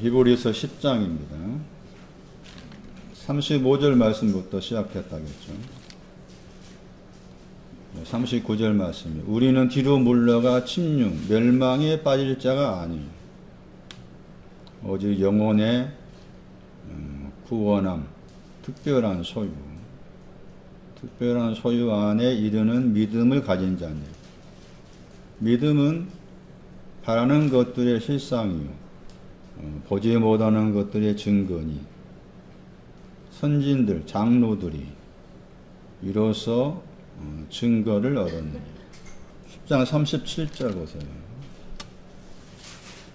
히브리서 10장입니다. 35절 말씀부터 시작했다겠죠. 39절 말씀이 우리는 뒤로 물러가 침륜, 멸망에 빠질 자가 아니 오직 영혼의 구원함, 특별한 소유 안에 이르는 믿음을 가진 자니 믿음은 바라는 것들의 실상이요 보지 못하는 것들의 증거니 선진들, 장로들이 이로써 증거를 얻었느니 10장 37절 보세요.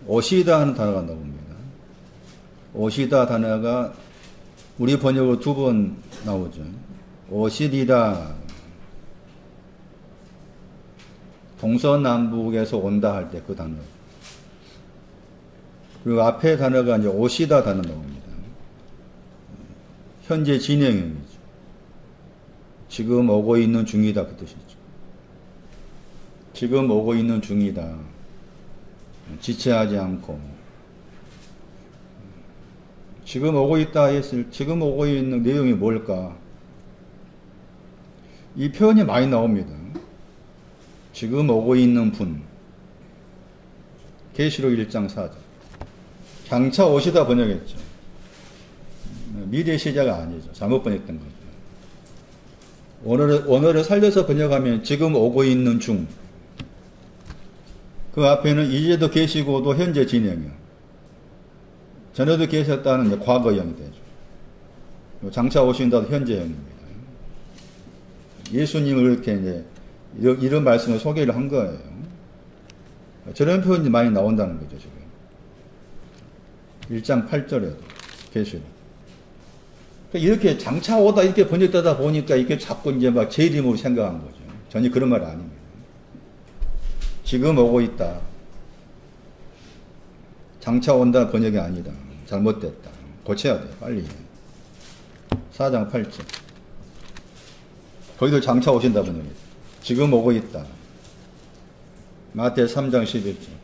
오시다 하는 단어가 나옵니다. 오시다 단어가 우리 번역으로 2번 나오죠. 오시리다 동서남북에서 온다 할 때 그 단어. 그리고 앞에 단어가 이제 오시다 단어 나옵니다. 현재 진행형이죠. 지금 오고 있는 중이다 그 뜻이죠. 지금 오고 있는 중이다. 지체하지 않고. 지금 오고 있다 했을 지금 오고 있는 내용이 뭘까? 이 표현이 많이 나옵니다. 지금 오고 있는 분. 계시록 1장 4절. 장차 오시다 번역했죠. 미래 시제가 아니죠. 잘못 번역된 거죠. 언어를 살려서 번역하면 지금 오고 있는 중. 그 앞에는 이제도 계시고도 현재 진행형. 전에도 계셨다는 과거형이 되죠. 장차 오신다도 현재형입니다. 예수님을 이렇게 이제 이런 말씀을 소개를 한 거예요. 저런 표현이 많이 나온다는 거죠, 지금. 1장 8절에도 계시록. 이렇게 장차 오다 이렇게 번역되다 보니까 이게 자꾸 이제 막 제 이름으로 생각한 거죠. 전혀 그런 말 아닙니다. 지금 오고 있다. 장차 온다 번역이 아니다. 잘못됐다. 고쳐야 돼, 빨리. 4장 8절. 거기도 장차 오신다 번역이다. 지금 오고 있다. 마태 3장 11절.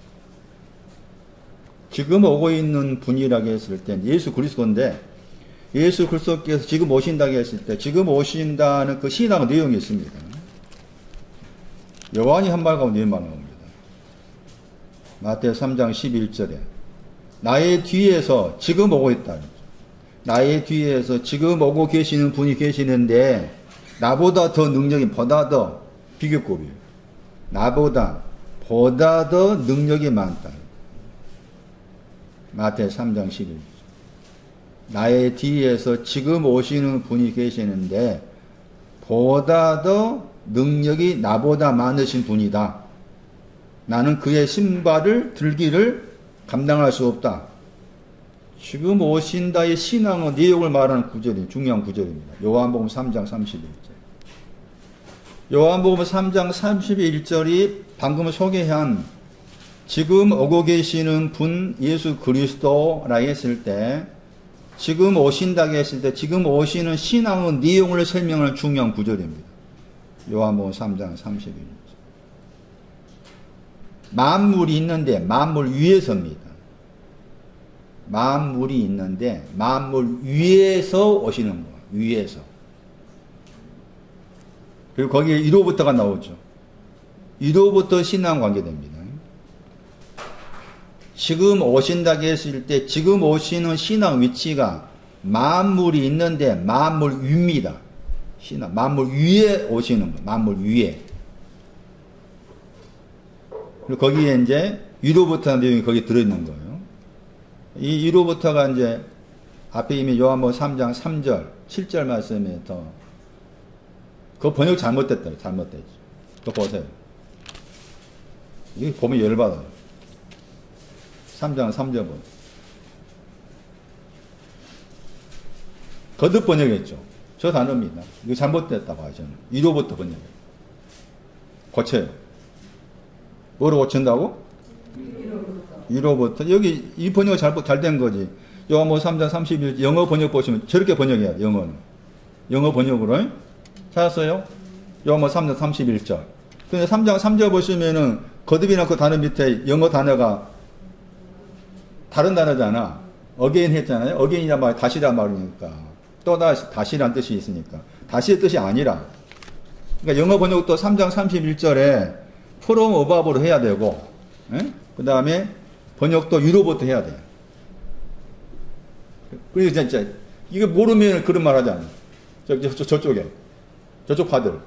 지금 오고 있는 분이라고 했을 땐 예수 그리스도인데 예수 그리스도께서 지금 오신다고 했을 때 지금 오신다는 그 신앙 내용이 있습니다. 요한이 한 말 가운데 이말 나옵니다. 마태 3장 11절에 나의 뒤에서 지금 오고 있다. 나의 뒤에서 지금 오고 계시는 분이 계시는데 나보다 더 능력이 보다 더 비교급이에요. 나보다 보다 더 능력이 많다. 마태 3장 11절. 나의 뒤에서 지금 오시는 분이 계시는데 보다 더 능력이 나보다 많으신 분이다. 나는 그의 신발을 들기를 감당할 수 없다. 지금 오신다의 신앙의 내용을 말하는 구절이 중요한 구절입니다. 요한복음 3장 31절. 요한복음 3장 31절이 방금 소개한 지금 오고 계시는 분 예수 그리스도라 했을 때 지금 오신다고 했을 때 지금 오시는 신앙의 내용을 설명하는 중요한 구절입니다. 요한복음 3장 31절. 만물이 있는데 만물 위에서입니다. 만물이 있는데 만물 위에서 오시는 거예요. 위에서. 그리고 거기에 1호부터가 나오죠. 1호부터 신앙 관계됩니다. 지금 오신다고 했을 때 지금 오시는 신앙 위치가 만물이 있는데 만물 위입니다. 신앙 만물 위에 오시는 거예요. 만물 위에. 그리고 거기에 이제 1호부터 내용이 거기 들어있는 거예요. 이 1호부터가 이제 앞에 이미 요한복음 3장 3절 7절 말씀에 더 그거 번역 잘못됐다. 잘못됐죠. 그거 보세요. 이게 보면 열받아요. 3장 3절 번. 거듭 번역했죠. 저 단어입니다. 이거 잘못됐다고 하죠. 1호부터 번역해요. 고쳐요. 뭐로 고친다고? 1호부터. 여기 이 번역이 잘 된 거지. 요한복음 3장 31절 영어 번역 보시면 저렇게 번역해야 돼. 영어는. 영어 번역으로. 찾았어요? 요한복음 3장 31절. 근데 3장 3절 보시면은 거듭이나 그 단어 밑에 영어 단어가 다른 단어잖아. 어게인 했잖아요. 어게인이란 말이 다시란 말이니까. 또다시, 다시란 뜻이 있으니까. 다시의 뜻이 아니라. 그러니까 영어 번역도 3장 31절에 from above로 해야 되고, 그 다음에 번역도 위로부터 해야 돼요. 그래서 진짜, 이거 모르면 그런 말 하잖아요. 저쪽에. 저쪽 파들.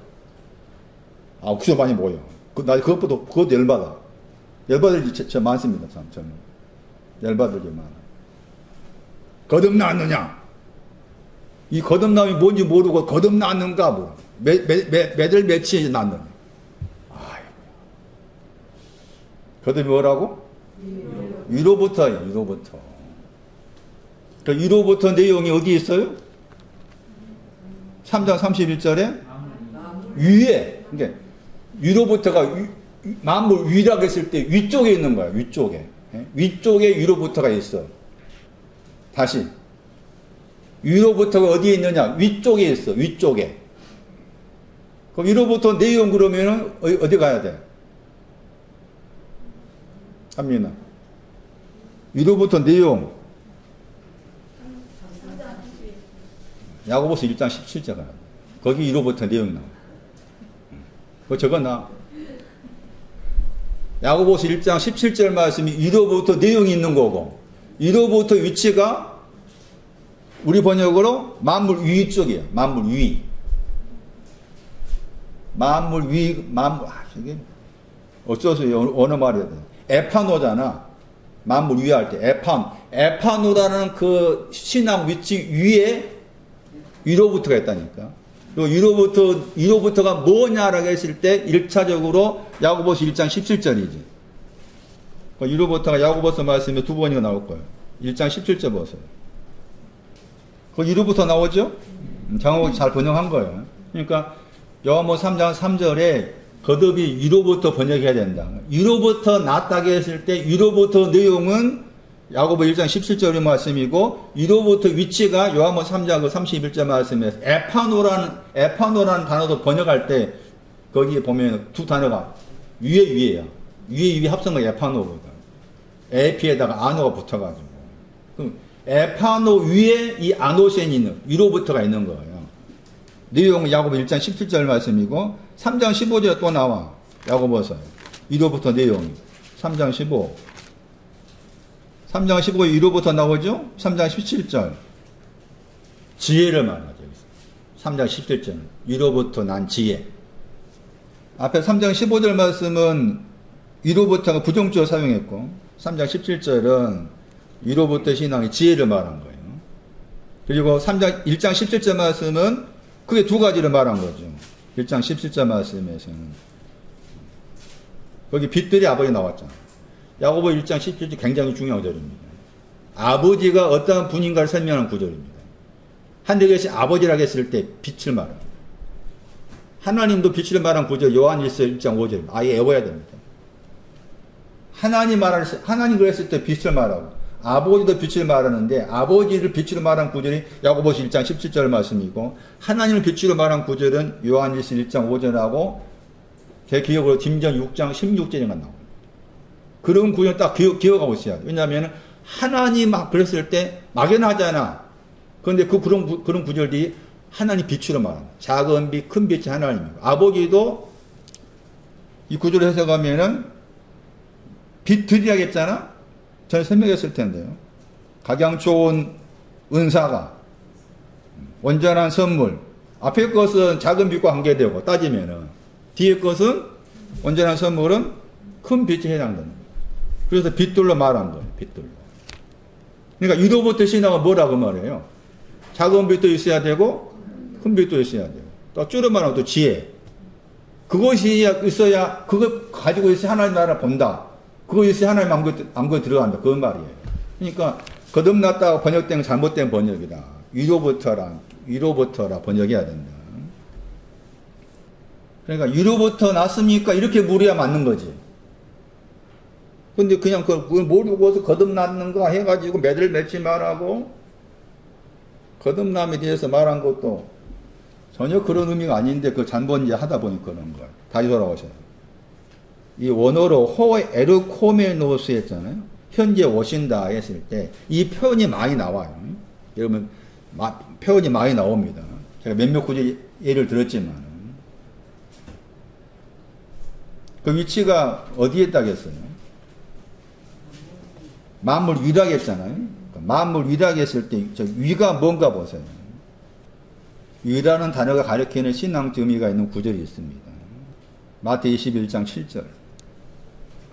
아, 그저 많이 모여. 나 그것도 열받아. 열받을 저 많습니다, 참, 저는. 열받을 게 많아. 거듭났느냐? 이 거듭남이 뭔지 모르고 거듭났는가, 뭐. 매달 며칠 났느냐? 아이고. 거듭이 뭐라고? 위로부터예요, 위로부터. 그 위로부터 내용이 어디 있어요? 3장 31절에? 위에. 그러니까 위로부터가 만물 위라고 했을 때 위쪽에 있는 거야, 위쪽에. 위쪽에 위로부터가 있어. 다시. 위로부터가 어디에 있느냐? 위쪽에 있어, 위쪽에. 그럼 위로부터 내용 그러면은 어디 가야 돼? 합니다. 위로부터 내용. 야고보서 1장 17절가 거기 위로부터 내용이 나와. 그거 적어놔. 야고보서 1장 17절 말씀이 위로부터 내용이 있는 거고, 위로부터 위치가 우리 번역으로 만물 위 쪽이에요. 만물 위. 만물 위, 이게 어쩌서 어느 말이야. 에파노잖아. 만물 위 할 때. 에파노라는 그 신앙 위치 위에 위로부터가 있다니까. 위로부터가 뭐냐라고 했을 때 1차적으로 야고보서 1장 17절이지. 위로부터가 야고보서 말씀에 두 번이나 나올 거예요. 1장 17절 보세요. 그 위로부터 나오죠? 장호가 잘 번역한 거예요. 그러니까 요한복음 3장 3절에 거듭이 위로부터 번역해야 된다. 위로부터 났다고 했을 때 위로부터 내용은 야고보 1장 17절의 말씀이고, 위로부터 위치가 요한복음 3장 31절 말씀에서 에파노라는 단어도 번역할 때 거기에 보면 두 단어가 위에요. 위에 합성가 에파노거든. 에피에다가 아노가 붙어가지고. 그럼 에파노 위에 이 아노센이 있는, 위로부터가 있는 거예요. 내용은 야고보 1장 17절 말씀이고, 3장 15절에 또 나와. 야고보서. 위로부터 내용이. 3장 15. 3장 15에 위로부터 나오죠? 3장 17절. 지혜를 말하죠. 3장 17절은. 위로부터 난 지혜. 앞에 3장 15절 말씀은 위로부터가 부정적으로 사용했고, 3장 17절은 위로부터 신앙의 지혜를 말한 거예요. 그리고 1장 17절 말씀은 그게 두 가지를 말한 거죠. 1장 17절 말씀에서는. 거기 빛들이 아버지 나왔잖아. 야고보 1장 17절 굉장히 중요한 구절입니다. 아버지가 어떠한 분인가를 설명하는 구절입니다. 한대교에서 아버지라고 했을 때 빛을 말합니다. 하나님도 빛을 말한 구절 요한일서 1장 5절입니다. 아예 외워야 됩니다. 하나님 그랬을 때 빛을 말하고, 아버지도 빛을 말하는데, 아버지를 빛으로 말한 구절이 야고보서 1장 17절 말씀이고, 하나님을 빛으로 말한 구절은 요한일서 1장 5절하고 제 기억으로 김전 6장 16절에만 나옵니다. 그런 구절 딱 기억하고 있어야 돼요. 왜냐하면 하나님 막 그랬을 때 막연하잖아. 그런데 그런 구절이 하나님 빛으로 말합니다. 작은 빛, 큰 빛이 하나님이고, 아버지도 이 구절을 해석하면은 빛들이라겠잖아? 전에 설명했을 텐데요. 각양 좋은 은사가, 온전한 선물, 앞에 것은 작은 빛과 관계되고 따지면은, 뒤에 것은 온전한 선물은 큰 빛에 해당되는 거예요. 그래서 빛들로 말한 거예요. 빛들로. 그러니까 위로부터 신앙은 뭐라고 말해요? 작은 빛도 있어야 되고 큰 빛도 있어야 돼요. 또 줄여 말하면 또 지혜. 그것이 있어야, 그거 가지고 있어야 하나님 나라 본다. 그거 있어야 하나님 안구에 들어간다. 그런 말이에요. 그러니까 거듭났다고 번역된 건 잘못된 번역이다. 위로부터라 번역해야 된다. 그러니까 위로부터 났습니까? 이렇게 물어야 맞는 거지. 근데 그냥 그걸 모르고서 거듭났는가 해가지고 매달 며칠 말하고, 거듭남에 대해서 말한 것도 전혀 그런 의미가 아닌데 그걸 잘못 이제 하다 보니 그런 거예요. 다시 돌아오셔요. 이 원어로 에르코메노스 했잖아요. 현재 오신다 했을 때 이 표현이 많이 나와요. 여러분 표현이 많이 나옵니다. 제가 몇몇 구절 예를 들었지만 그 위치가 어디에 있다겠어요? 만물 위라고 했잖아요. 만물 위라고 했을 때 저 위가 뭔가 보세요. 위라는 단어가 가리키는 신앙적 의미가 있는 구절이 있습니다. 마태복음 21장 7절.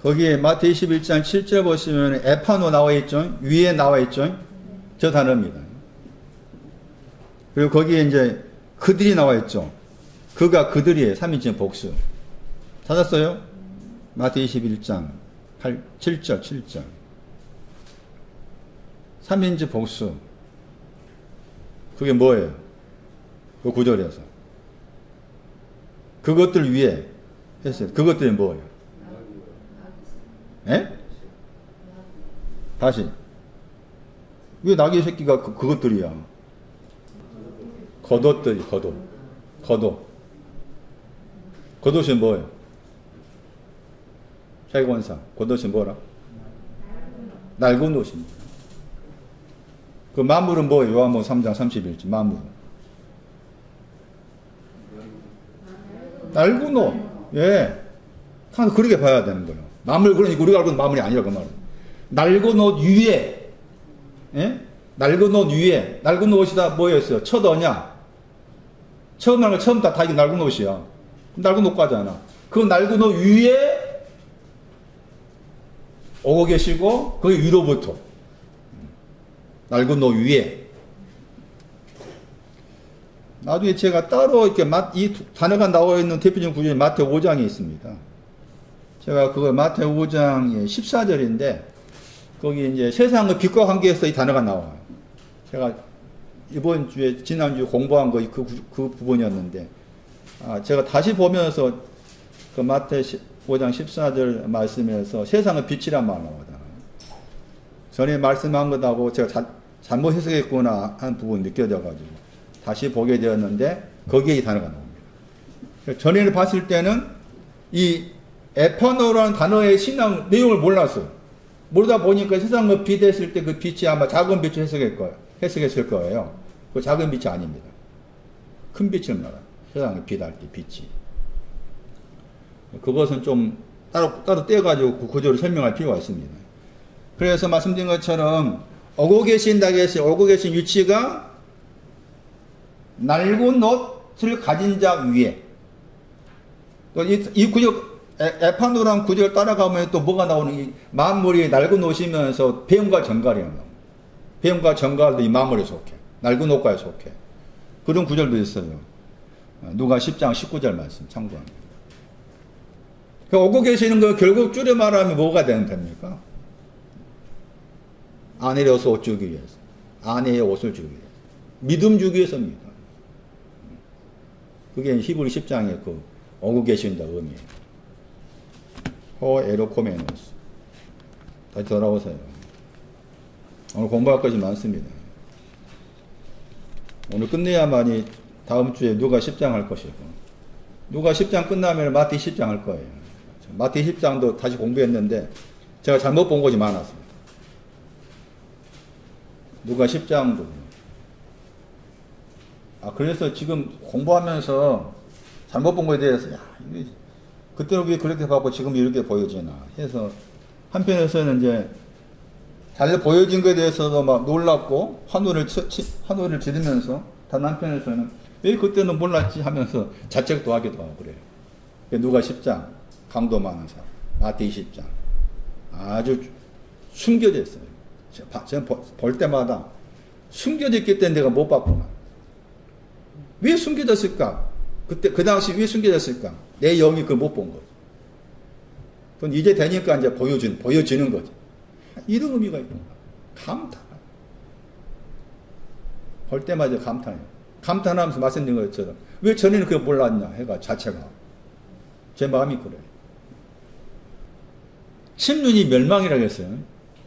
거기에 마태복음 21장 7절 보시면 에파노 나와 있죠? 위에 나와 있죠? 저 단어입니다. 그리고 거기에 이제 그들이 나와 있죠? 그가 그들이에요. 3인칭 복수. 찾았어요? 마태복음 21장 7절. 3인칭 복수. 그게 뭐예요? 그 구절에서. 그것들 위에 했어요. 그것들이 뭐예요? 예? 다시. 왜 나귀 새끼가 그것들이야? 겉옷들이, 겉옷. 겉옷이 뭐예요? 최권사. 겉옷이 뭐라? 낡은 옷입니다. 그 만물은 뭐예요? 요한복음 3장 31절. 만물은. 낡은 옷. 예. 항상 그렇게 봐야 되는 거예요. 만물, 그러니까 우리가 알고 있는 만물이 아니라 그 말은. 낡은 옷 위에, 예? 낡은 옷 위에, 낡은 옷이 다 뭐였어요? 첫 어냐? 처음 날 거, 처음 다 이게 낡은 옷이야. 낡은 옷 가잖아. 그 낡은 옷 위에 오고 계시고, 거기 위로부터. 낡은 옷 위에. 나중에 제가 따로 이렇게 이 단어가 나와 있는 대표적인 구절이 마태복음 5장에 있습니다. 제가 그거 마태복음 5장 14절인데, 거기 이제 세상의 빛과 관계에서 이 단어가 나와요. 제가 이번 주에, 지난주에 공부한 거 그 부분이었는데, 제가 다시 보면서 그 마태복음 5장 14절 말씀에서 세상의 빛이란 말 나오잖아요. 전에 말씀한 것하고 제가 잘못 해석했구나 하는 부분 느껴져가지고 다시 보게 되었는데 거기에 이 단어가 나옵니다. 전에는 봤을 때는 이 에파노라는 단어의 신앙 내용을 몰랐어요. 모르다 보니까 세상의 빛 했을 때 그 빛이 아마 작은 빛을 해석했을 거예요. 그 작은 빛이 아닙니다. 큰 빛을 말합니다. 세상의 빛 할 때 빛이. 그것은 좀 따로 떼가지고 그 구조를 설명할 필요가 있습니다. 그래서 말씀드린 것처럼 오고 계신다고 해서 오고 계신 위치가 낡은 옷을 가진 자 위에. 또 이 구절, 에파노라는 구절을 따라가면 또 뭐가 나오는, 이 만물이 낡은 옷이면서 배움과 정갈이 나옵니다. 배움과 정갈도 이 만물에 속해. 낡은 옷과에 속해. 그런 구절도 있어요. 누가 10장 19절 말씀 참고합니다. 오고 계시는 거 결국 줄여 말하면 뭐가 되는 겁니까? 아내의 옷 주기 위해서. 아내의 옷을 주기 위해서. 믿음 주기 위해서입니다. 그게 히브리 10장의 그 오고 계신다 의미예요. 호 에로코메노스. 다시 돌아오세요. 오늘 공부할 것이 많습니다. 오늘 끝내야만이 다음 주에 누가 10장 할 것이고, 누가 10장 끝나면 마태 10장 할 거예요. 마태 10장도 다시 공부했는데 제가 잘못 본 것이 많았습니다. 누가 10장도. 그래서 지금 공부하면서 잘못 본 거에 대해서, 그때는 왜 그렇게 봤고 지금 이렇게 보여지나 해서, 한편에서는 이제 잘 보여진 것에 대해서도 막 놀랍고 환호를 지르면서, 다른 한편에서는 왜 그때는 몰랐지 하면서 자책도 하기도 하고 그래요. 누가 10장, 강도 많은 사람, 마태 20장. 아주 숨겨져 있어요. 제가 볼 때마다 숨겨져 있기 때문에 내가 못 봤구나. 왜 숨겨졌을까? 그 당시 왜 숨겨졌을까? 내 영이 그걸 못 본 거죠. 그건 이제 되니까 이제 보여지는 거죠. 이런 의미가 있구나. 감탄. 볼 때마다 감탄해요. 감탄하면서 말씀드린 것처럼 왜 전에는 그걸 몰랐냐 해가 자체가. 제 마음이 그래요. 침륜이 멸망이라고 했어요.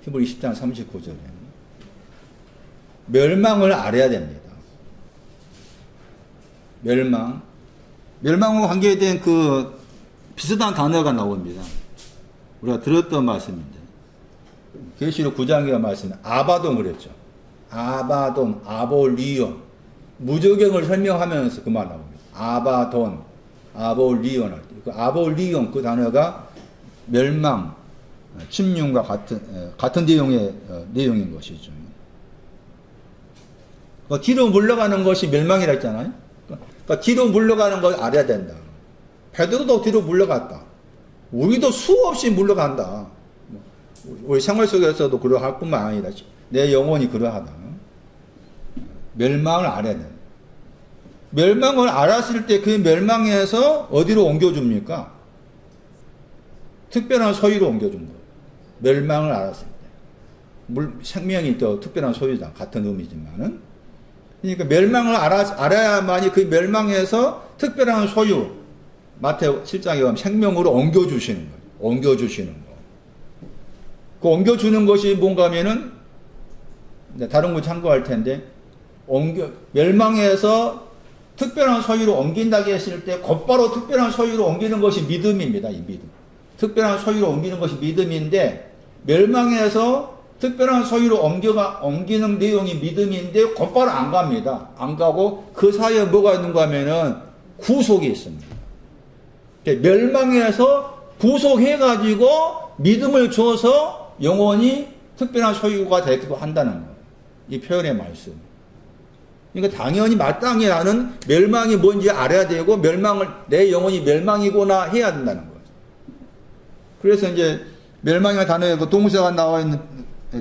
히브리 20장 39절에. 멸망을 알아야 됩니다. 멸망과 관계된 그 비슷한 단어가 나옵니다. 우리가 들었던 말씀인데. 계시록 9장에 말씀 아바돈 그랬죠. 아바돈, 아볼리온. 무조경을 설명하면서 그 말 나옵니다. 아바돈, 아볼리온 할 때. 그 아볼리온 그 단어가 멸망, 침륜과 같은 내용인 것이죠. 그러니까 뒤로 물러가는 것이 멸망이라 했잖아요. 그러니까 뒤로 물러가는 걸 알아야 된다. 베드로도 뒤로 물러갔다. 우리도 수없이 물러간다. 우리 생활 속에서도 그러할 뿐만 아니라 내 영혼이 그러하다. 멸망을 알아야 된다. 멸망을 알았을 때 그 멸망에서 어디로 옮겨줍니까? 특별한 소유로 옮겨준 거예요. 멸망을 알았을 때. 생명이 또 특별한 소유다. 같은 의미지만은. 그러니까 멸망을 알아야만이 그 멸망에서 특별한 소유, 마태오 7장에 보면 생명으로 옮겨주시는 거예요. 옮겨주시는 거. 그 옮겨주는 것이 뭔가 하면은, 다른 거 참고할 텐데, 멸망에서 특별한 소유로 옮긴다고 했을 때, 곧바로 특별한 소유로 옮기는 것이 믿음입니다. 이 믿음. 특별한 소유로 옮기는 것이 믿음인데, 멸망에서 특별한 소유로 옮기는 내용이 믿음인데 곧바로 안 갑니다. 안 가고 그 사이에 뭐가 있는가 하면은 구속이 있습니다. 멸망에서 구속해가지고 믿음을 줘서 영혼이 특별한 소유가 되기도 한다는 거예요. 이 표현의 말씀. 그러니까 당연히 마땅히 나는 멸망이 뭔지 알아야 되고 내 영혼이 멸망이구나 해야 된다는 거예요. 그래서 이제 멸망이라는 단어에 그 동사가 나와 있는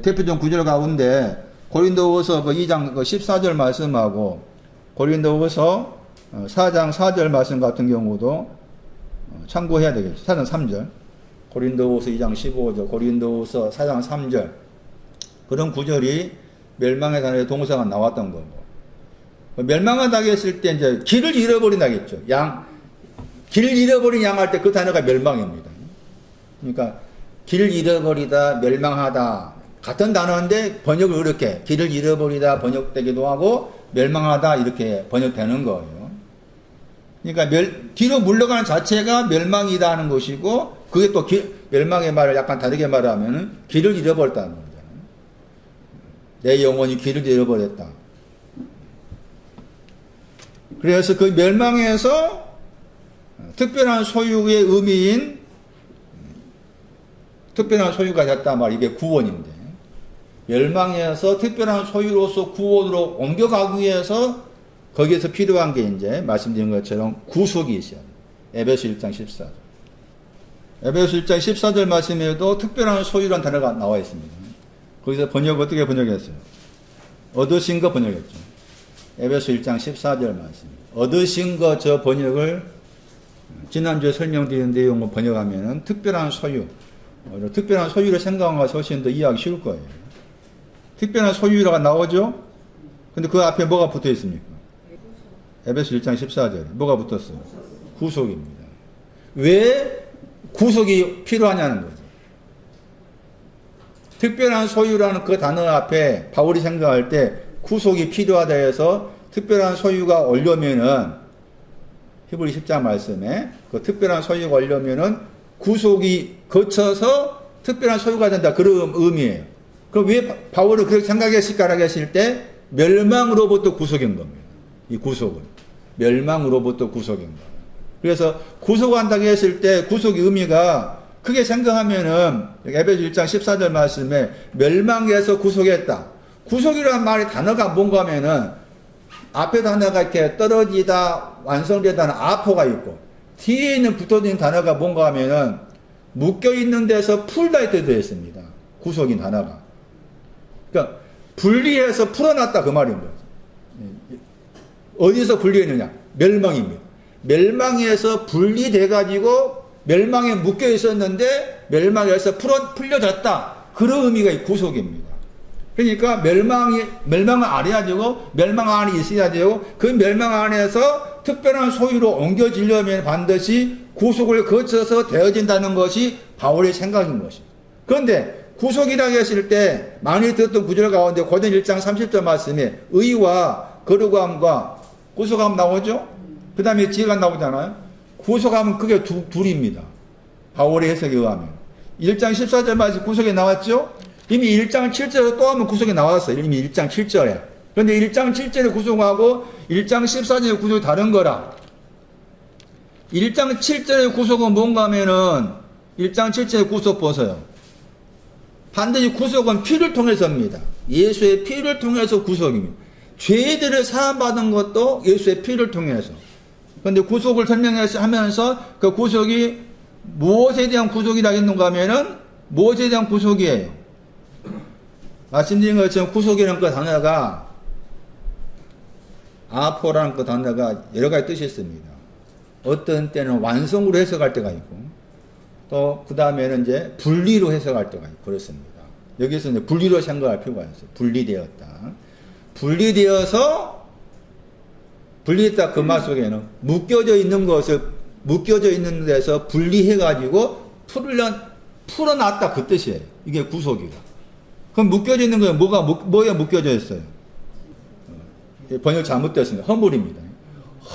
대표적 구절 가운데 고린도후서 그 2장 그 14절 말씀하고 고린도후서 4장 4절 말씀 같은 경우도 참고해야 되겠죠. 4장 3절. 고린도후서 2장 15절, 고린도후서 4장 3절. 그런 구절이 멸망의 단어에 동사가 나왔던 거고. 멸망하다고 했을 때 이제 길을 잃어버린다겠죠. 길을 잃어버린 양 할 때 그 단어가 멸망입니다. 그러니까 길을 잃어버리다, 멸망하다. 같은 단어인데 번역을 이렇게 길을 잃어버리다 번역되기도 하고 멸망하다 이렇게 번역되는 거예요. 그러니까 뒤로 물러가는 자체가 멸망이다 하는 것이고 그게 또 멸망의 말을 약간 다르게 말하면 길을 잃어버렸다는 거잖아요. 내 영혼이 길을 잃어버렸다. 그래서 그 멸망에서 특별한 소유의 의미인 특별한 소유가 됐다 말 이게 구원인데 멸망에서 특별한 소유로서 구원으로 옮겨가기 위해서 거기에서 필요한 게 이제 말씀드린 것처럼 구속이 있어요. 에베소 1장 14절. 에베소 1장 14절 말씀에도 특별한 소유라는 단어가 나와 있습니다. 거기서 번역 어떻게 번역했어요? 얻으신 거 번역했죠. 에베소 1장 14절 말씀. 얻으신 거 저 번역을 지난주에 설명드린 내용을 번역하면은 특별한 소유. 특별한 소유를 생각하면 훨씬 더 이해하기 쉬울 거예요. 특별한 소유라고 나오죠? 근데 그 앞에 뭐가 붙어 있습니까? 에베소 1장 14절에 뭐가 붙었어요? 구속입니다. 왜 구속이 필요하냐는 거죠. 특별한 소유라는 그 단어 앞에 바울이 생각할 때 구속이 필요하다 해서 특별한 소유가 오려면은 히브리 10장 말씀에 그 특별한 소유가 오려면은 구속이 거쳐서 특별한 소유가 된다. 그런 의미예요. 그럼 왜 바울은 그렇게 생각했을까라고 했을 때 멸망으로부터 구속인 겁니다. 이 구속은. 멸망으로부터 구속인 거예요. 그래서 구속한다고 했을 때 구속의 의미가 크게 생각하면은 에베소 1장 14절 말씀에 멸망에서 구속했다. 구속이라는 말이 단어가 뭔가 하면은 앞에 단어가 이렇게 떨어지다 완성되다는 아포가 있고 뒤에 있는 붙어있는 단어가 뭔가 하면은 묶여있는 데서 풀다 이렇게 되어 있습니다. 구속인 단어가. 그러니까 분리해서 풀어놨다 그 말인 거죠. 어디서 분리했느냐? 멸망입니다. 멸망에서 분리돼가지고 멸망에 묶여있었는데 멸망에서 풀려졌다. 그런 의미가 이 구속입니다. 그러니까 멸망을 알아야 되고 멸망 안에 있어야 되고 그 멸망 안에서 특별한 소유로 옮겨지려면 반드시 구속을 거쳐서 되어진다는 것이 바울의 생각인 것입니다. 그런데 구속이라고 했을 때 많이 들었던 구절 가운데 고된 1장 30절 말씀에 의와 거룩함과 구속함 나오죠? 그 다음에 지혜가 나오잖아요? 구속함은 그게 둘입니다. 바울의 해석에 의하면. 1장 14절 말씀 구속에 나왔죠? 이미 1장 7절에 또 한번 구속이 나왔어요. 이미 1장 7절에. 그런데 1장 7절에 구속하고 1장 14절에 구속이 다른 거라. 1장 7절의 구속은 뭔가 하면은 1장 7절의 구속 보세요. 반드시 구속은 피를 통해서입니다. 예수의 피를 통해서 구속입니다. 죄들을 사함받은 것도 예수의 피를 통해서. 그런데 구속을 설명하면서 그 구속이 무엇에 대한 구속이라겠는가 하면은 무엇에 대한 구속이에요? 말씀드린 것처럼 구속이라는 그 단어가 아포라는 그 단어가 여러 가지 뜻이 있습니다. 어떤 때는 완성으로 해석할 때가 있고 또 그 다음에는 이제 분리로 해석할 때가 있고 그렇습니다. 여기서 이제 분리로 생각할 필요가 있어요. 분리되었다. 분리했다 그 말 속에는 묶여져 있는 것을 묶여져 있는 데서 분리해가지고 풀어놨다 그 뜻이에요. 이게 구속이가. 그럼 묶여져 있는 거예요. 뭐에 묶여져 있어요? 번역 잘못됐습니다. 허물입니다.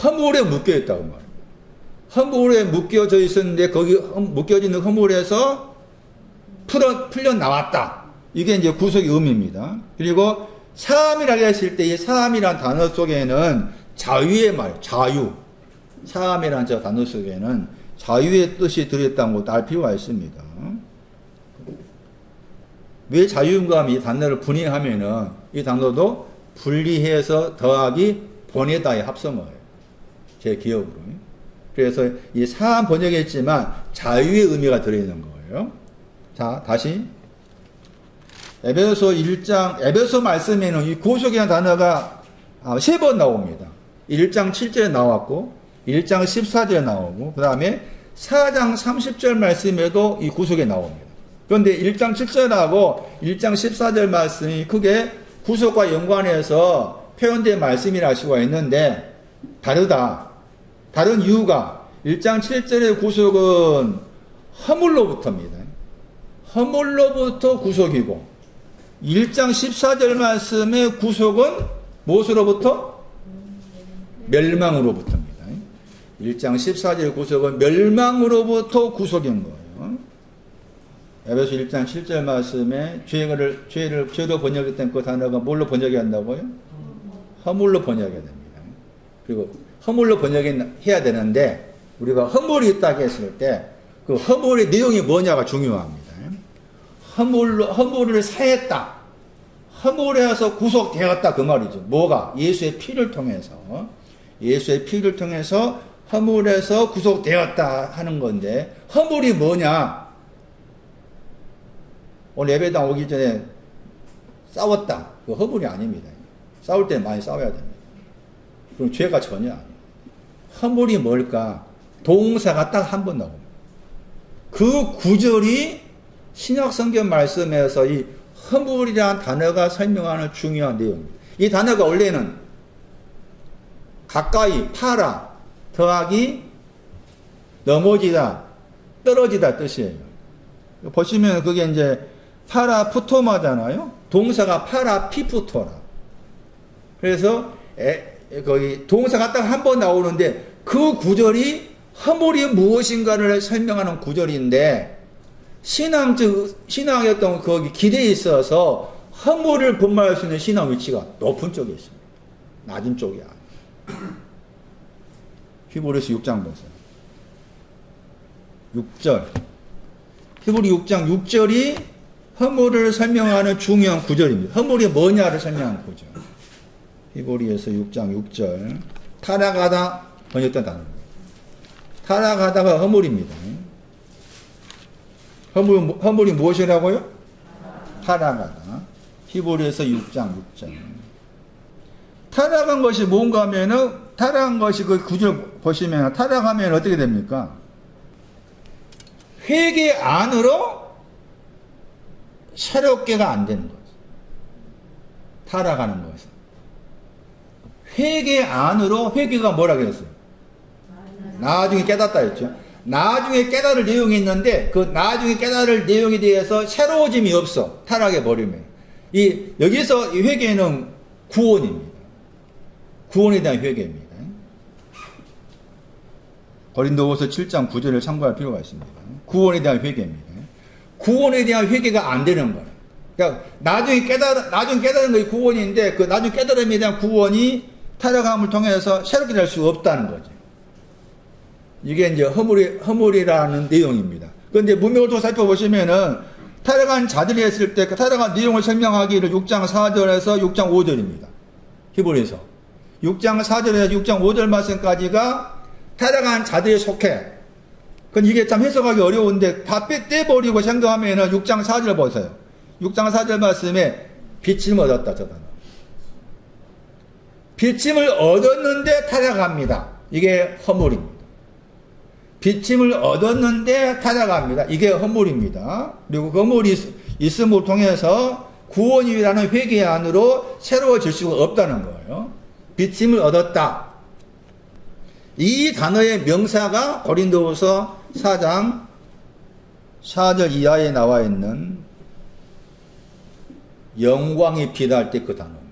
허물에 묶여 있다고 말해요. 허물에 묶여져 있었는데 거기 묶여져 있는 허물에서 풀려 나왔다. 이게 이제 구속의 의미입니다. 그리고 사함이라고 했을 때 이 사함이라는 단어 속에는 자유의 말, 자유. 사함이라는 저 단어 속에는 자유의 뜻이 들어있다는 것도 알 필요가 있습니다. 왜 자유인가 하면 이 단어를 분해하면은 이 단어도 분리해서 더하기 보내다의 합성어예요. 제 기억으로. 그래서 이 사함 번역했지만 자유의 의미가 들어있는 거예요. 자, 다시. 에베소 1장, 에베소 말씀에는 이 구속이라는 단어가 3번 나옵니다. 1장 7절에 나왔고, 1장 14절에 나오고, 그 다음에 4장 30절 말씀에도 이 구속이 나옵니다. 그런데 1장 7절하고 1장 14절 말씀이 크게 구속과 연관해서 표현된 말씀이라 할 수가 있는데, 다르다. 다른 이유가 1장 7절의 구속은 허물로부터입니다. 허물로부터 구속이고 1장 14절 말씀의 구속은 무엇으로부터? 멸망으로부터입니다. 1장 14절 구속은 멸망으로부터 구속인 거예요. 에베소 1장 7절 말씀에 죄로 번역했던 그 단어가 뭘로 번역해야 한다고요? 허물로 번역해야 됩니다. 그리고 허물로 번역해야 되는데 우리가 허물이 있다고 했을 때 그 허물의 내용이 뭐냐가 중요합니다. 허물을 사했다. 허물에서 구속되었다 그 말이죠. 뭐가? 예수의 피를 통해서 예수의 피를 통해서 허물에서 구속되었다 하는 건데 허물이 뭐냐? 오늘 예배당 오기 전에 싸웠다. 그 허물이 아닙니다. 싸울 때 많이 싸워야 됩니다. 그럼 죄가 전혀 아니에요. 허물이 뭘까? 동사가 딱 한 번 나옵니다. 그 구절이 신약 성경 말씀에서 이 허물이라는 단어가 설명하는 중요한 내용입니다. 이 단어가 원래는 가까이, 파라, 더하기, 넘어지다, 떨어지다 뜻이에요. 보시면 그게 이제 파라푸토마잖아요. 동사가 파라피푸토라. 그래서 거기 동사가 딱 한 번 나오는데 그 구절이 허물이 무엇인가를 설명하는 구절인데 신앙의 어떤 거기 기대에 있어서 허물을 분별할 수 있는 신앙 위치가 높은 쪽에 있습니다. 낮은 쪽이 아니에요. 히브리서 6장 보세요. 6절. 히브리 6장 6절이 허물을 설명하는 중요한 구절입니다. 허물이 뭐냐를 설명하는 구절. 히브리에서 6장 6절. 타락하다 번역된 단어입니다. 타락하다가 허물입니다. 허물이 무엇이라고요? 타락하다. 히브리에서 6장 6절. 타락한 것이 뭔가 하면은, 타락한 것이 그 구절 보시면, 타락하면 어떻게 됩니까? 회개 안으로 새롭게가 안 되는 거죠. 타락하는 것은. 회개 안으로, 회개가 뭐라 그랬어요? 나중에 깨닫다 했죠. 나중에 깨달을 내용이 있는데 그 나중에 깨달을 내용에 대해서 새로워짐이 없어. 타락해 버리면. 여기서 이 회개는 구원입니다. 구원에 대한 회개입니다. 고린도후서 7장 9절을 참고할 필요가 있습니다. 구원에 대한 회개입니다. 구원에 대한 회개가 안 되는 거예요. 그러니까 나중에 깨달은 것이 구원인데 그 나중에 깨달음에 대한 구원이 타락함을 통해서 새롭게 될 수가 없다는 거죠. 이게 이제 허물이라는 내용입니다. 그런데 문맥을 또 살펴보시면은 타락한 자들이 했을 때 그 타락한 내용을 설명하기를 6장 4절에서 6장 5절입니다. 히브리서 6장 4절에서 6장 5절 말씀까지가 타락한 자들에 속해. 그건 이게 참 해석하기 어려운데 다 떼버리고 생각하면은 6장 4절 보세요. 6장 4절 말씀에 빛을 얻었다. 저 단어. 빛임을 얻었는데 타락합니다. 이게 허물입니다. 빛임을 얻었는데 타락합니다. 이게 허물입니다. 그리고 그 허물이 있음을 통해서 구원이라는 회개 안으로 새로워질 수가 없다는 거예요. 빛임을 얻었다. 이 단어의 명사가 고린도후서 4장 4절 이하에 나와 있는 영광의 빛 할 때 그 단어입니다.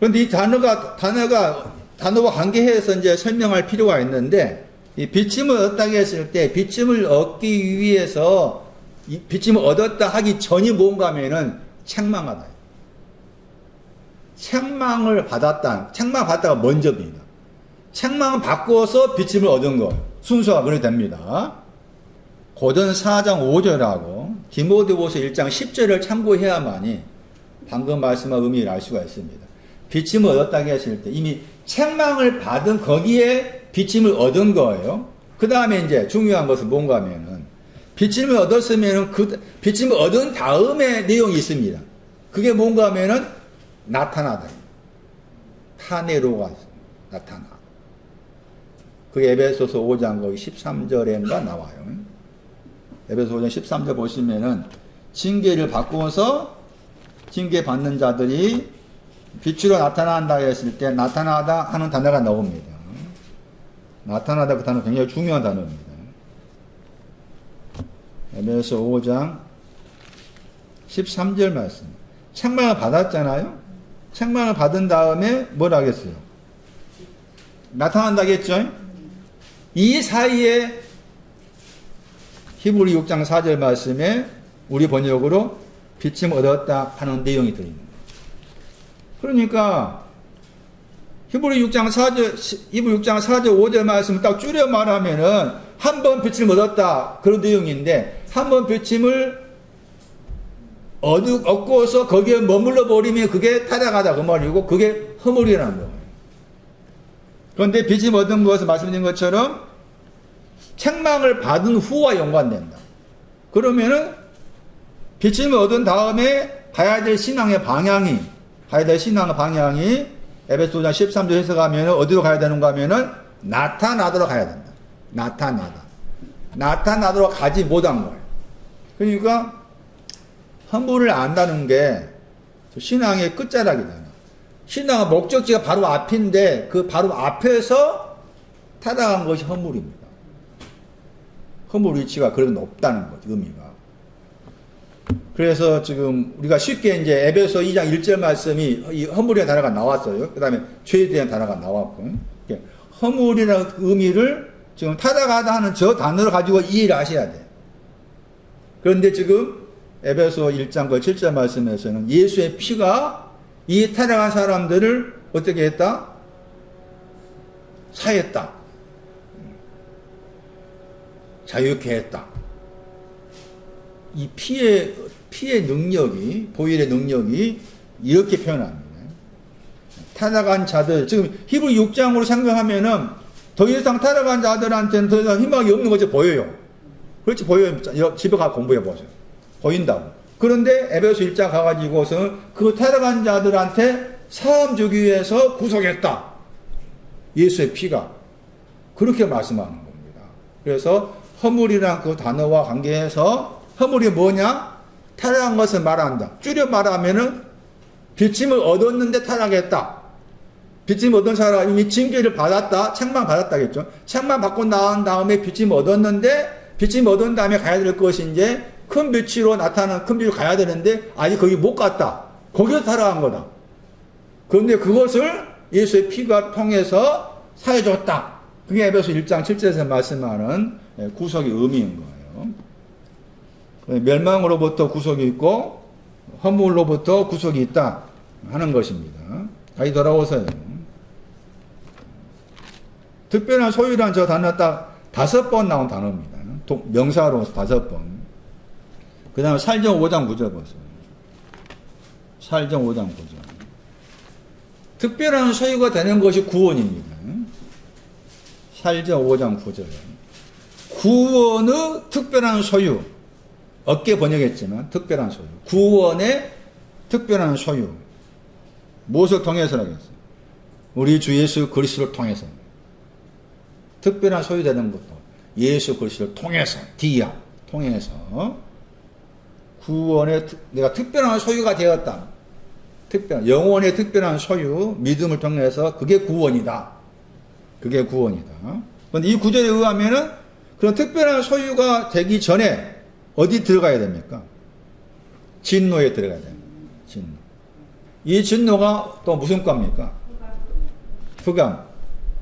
그런데 이 단어와 관계해서 이제 설명할 필요가 있는데, 이 빛임을 얻다고 했을 때, 빛임을 얻기 위해서, 이 빛임을 얻었다 하기 전이 뭔가 하면은, 책망하다. 책망을 받았다가 먼저입니다. 책망을 받고서 빛임을 얻은 거예요. 순서가 그렇게 됩니다. 고전 4장 5절하고, 디모데후서 1장 10절을 참고해야만이, 방금 말씀한 의미를 알 수가 있습니다. 빛임을 얻었다고 했을 때 이미 책망을 받은 거기에 빛임을 얻은 거예요. 그 다음에 이제 중요한 것은 뭔가 하면은 빛임을 얻었으면은 그 빛임을 얻은 다음에 내용이 있습니다. 그게 뭔가 하면은 나타나다. 타네로가 나타나. 그게 에베소서 5장 거기 13절인가 나와요. 에베소 5장 13절 보시면은 징계를 받고서 징계 받는 자들이 빛으로 나타난다 했을 때 나타나다 하는 단어가 나옵니다. 나타나다 그 단어 굉장히 중요한 단어입니다. 에베소 5장 13절 말씀. 책망을 받았잖아요. 책망을 받은 다음에 뭘 하겠어요? 나타난다겠죠? 이 사이에 히브리 6장 4절 말씀에 우리 번역으로 빛임 얻었다 하는 내용이 들어있는 거예요. 그러니까 히브리 6장 4절 5절 말씀을 딱 줄여 말하면은 한 번 빛을 얻었다 그런 내용인데 한 번 빛임을 얻고서 거기에 머물러 버리면 그게 타락하다 그 말이고 그게 허물이라는 거예요. 그런데 빛임 얻은 것은 말씀드린 것처럼 책망을 받은 후와 연관된다. 그러면은 빛임을 얻은 다음에 가야 될 신앙의 방향이 에베소서 13절 해석하면 어디로 가야 되는가 하면은 나타나도록 가야 된다. 나타나도록 가지 못한 거예요. 그러니까 허물을 안다는 게 신앙의 끝자락이잖아. 신앙의 목적지가 바로 앞인데 그 바로 앞에서 타락한 것이 허물입니다. 허물 위치가 그렇게 높다는 거죠. 의미가. 그래서 지금 우리가 쉽게 이제 에베소 2장 1절 말씀이 이 허물이라는 단어가 나왔어요. 그 다음에 죄에 대한 단어가 나왔고. 허물이라는 의미를 지금 타락하다 하는 저 단어를 가지고 이해를 하셔야 돼요. 그런데 지금 에베소 1장 7절 말씀에서는 예수의 피가 이 타락한 사람들을 어떻게 했다? 사했다. 자유케 했다. 이 피의 능력이, 보혈의 능력이 이렇게 표현합니다. 타락한 자들, 지금 히브리 6장으로 생각하면은 더 이상 타락한 자들한테는 더 이상 희망이 없는 것이 보여요. 그렇지, 보여요. 집에 가서 공부해 보세요. 보인다고. 그런데 에베소 1장 가가지고서는 그 타락한 자들한테 사함 주기 위해서 구속했다. 예수의 피가. 그렇게 말씀하는 겁니다. 그래서 허물이란 그 단어와 관계해서 허물이 뭐냐? 타락한 것을 말한다. 줄여 말하면은 빛임을 얻었는데 타락했다. 빛임 얻은 사람이 징계를 받았다. 책망 받았다겠죠. 책망 받고 나온 다음에 빛임 얻었는데 빛임 얻은 다음에 가야 될 것이 이제 큰 빛으로 나타나는 큰 빛으로 가야 되는데 아직 거기 못 갔다. 거기서 타락한 거다. 그런데 그것을 예수의 피가 통해서 사해줬다. 그게 에베소 1장 7절에서 말씀하는 구속의 의미인 거예요. 멸망으로부터 구속이 있고 허물로부터 구속이 있다 하는 것입니다. 다시 돌아오세요. 특별한 소유란 저 단어 딱 5번 나온 단어입니다. 명사로 5번. 그 다음에 살정 5장 9절 보세요. 살정 5장 9절. 특별한 소유가 되는 것이 구원입니다. 살정 5장 9절. 구원의 특별한 소유. 어깨 번역했지만 특별한 소유. 구원의 특별한 소유. 무엇을 통해서라고 했어요? 우리 주 예수 그리스도를 통해서. 특별한 소유 되는 것도 예수 그리스도를 통해서. 디아. 통해서. 구원의 내가 특별한 소유가 되었다. 영혼의 특별한 소유, 믿음을 통해서 그게 구원이다. 그게 구원이다. 그런데 이 구절에 의하면은 그런 특별한 소유가 되기 전에 어디 들어가야 됩니까? 진노에 들어가야 됩니다. 진노. 이 진노가 또 무슨 과입니까? 흑암.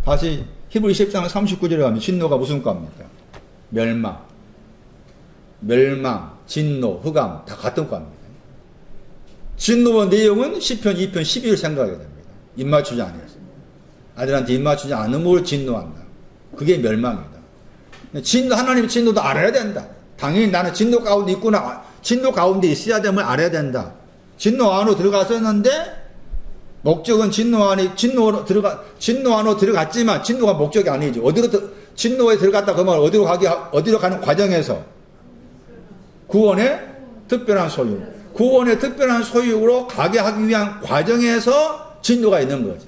다시 히브리 10장 39절에 가면 진노가 무슨 과입니까? 멸망, 진노, 흑암 다 같은 과입니다. 진노의 내용은 시편 2편 12를 생각하게 됩니다. 입맞추지 않았습니다. 아들한테 입맞추지 않음을 진노한다. 그게 멸망이다. 하나님의 진노도 알아야 된다. 당연히 나는 진노 가운데 있구나. 진노 가운데 있어야 됨을 알아야 된다. 진노 안으로 들어갔었는데 목적은 진노 안으로 들어갔지만 진노가 목적이 아니죠. 진노에 들어갔다 그러면 어디로 가는 과정에서 구원의 특별한 소유. 구원의 특별한 소유로 가게 하기 위한 과정에서 진노가 있는 거지.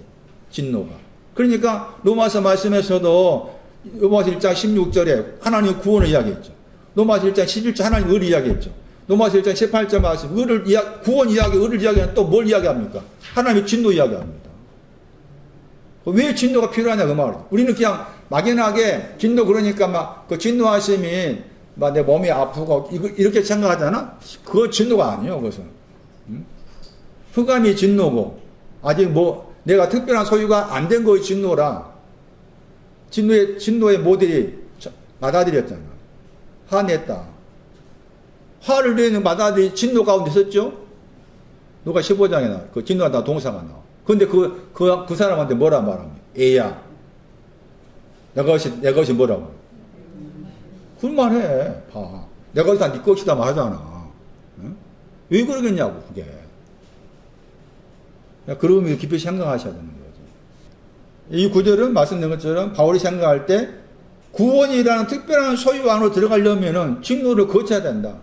진노가. 그러니까 로마서 말씀에서도 로마서 1장 16절에 하나님 구원을 이야기했죠. 로마서 1장 11절 하나님 의를 이야기했죠. 로마서 1장 18절 말씀 구원 이야기, 의를 이야기하는 또 뭘 이야기합니까? 하나님의 진노 이야기합니다. 왜 진노가 필요하냐 그 말이죠. 우리는 그냥 막연하게 진노 그러니까 막 그 진노하심이 막 내 몸이 아프고 이렇게 생각하잖아? 그거 진노가 아니에요. 그것은. 흑암이 진노고 아직 내가 특별한 소유가 안 된 거의 진노라. 진노의 모델이 맏아들이었잖아. 화냈다. 화를 내는 맏아들이 진노 가운데 있었죠? 누가 15장에 나와. 그 진노하다 동사가 나와. 근데 그 사람한테 뭐라 말합니까? 애야. 내 것이 뭐라고? 그 말해. 봐. 내 것이 다 네 것이다 말하잖아. 응? 왜 그러겠냐고, 그게. 그런 의미 깊이 생각하셔야 되는 거죠. 이 구절은 말씀드린 것처럼 바울이 생각할 때 구원이라는 특별한 소유 안으로 들어가려면은 진노를 거쳐야 된다.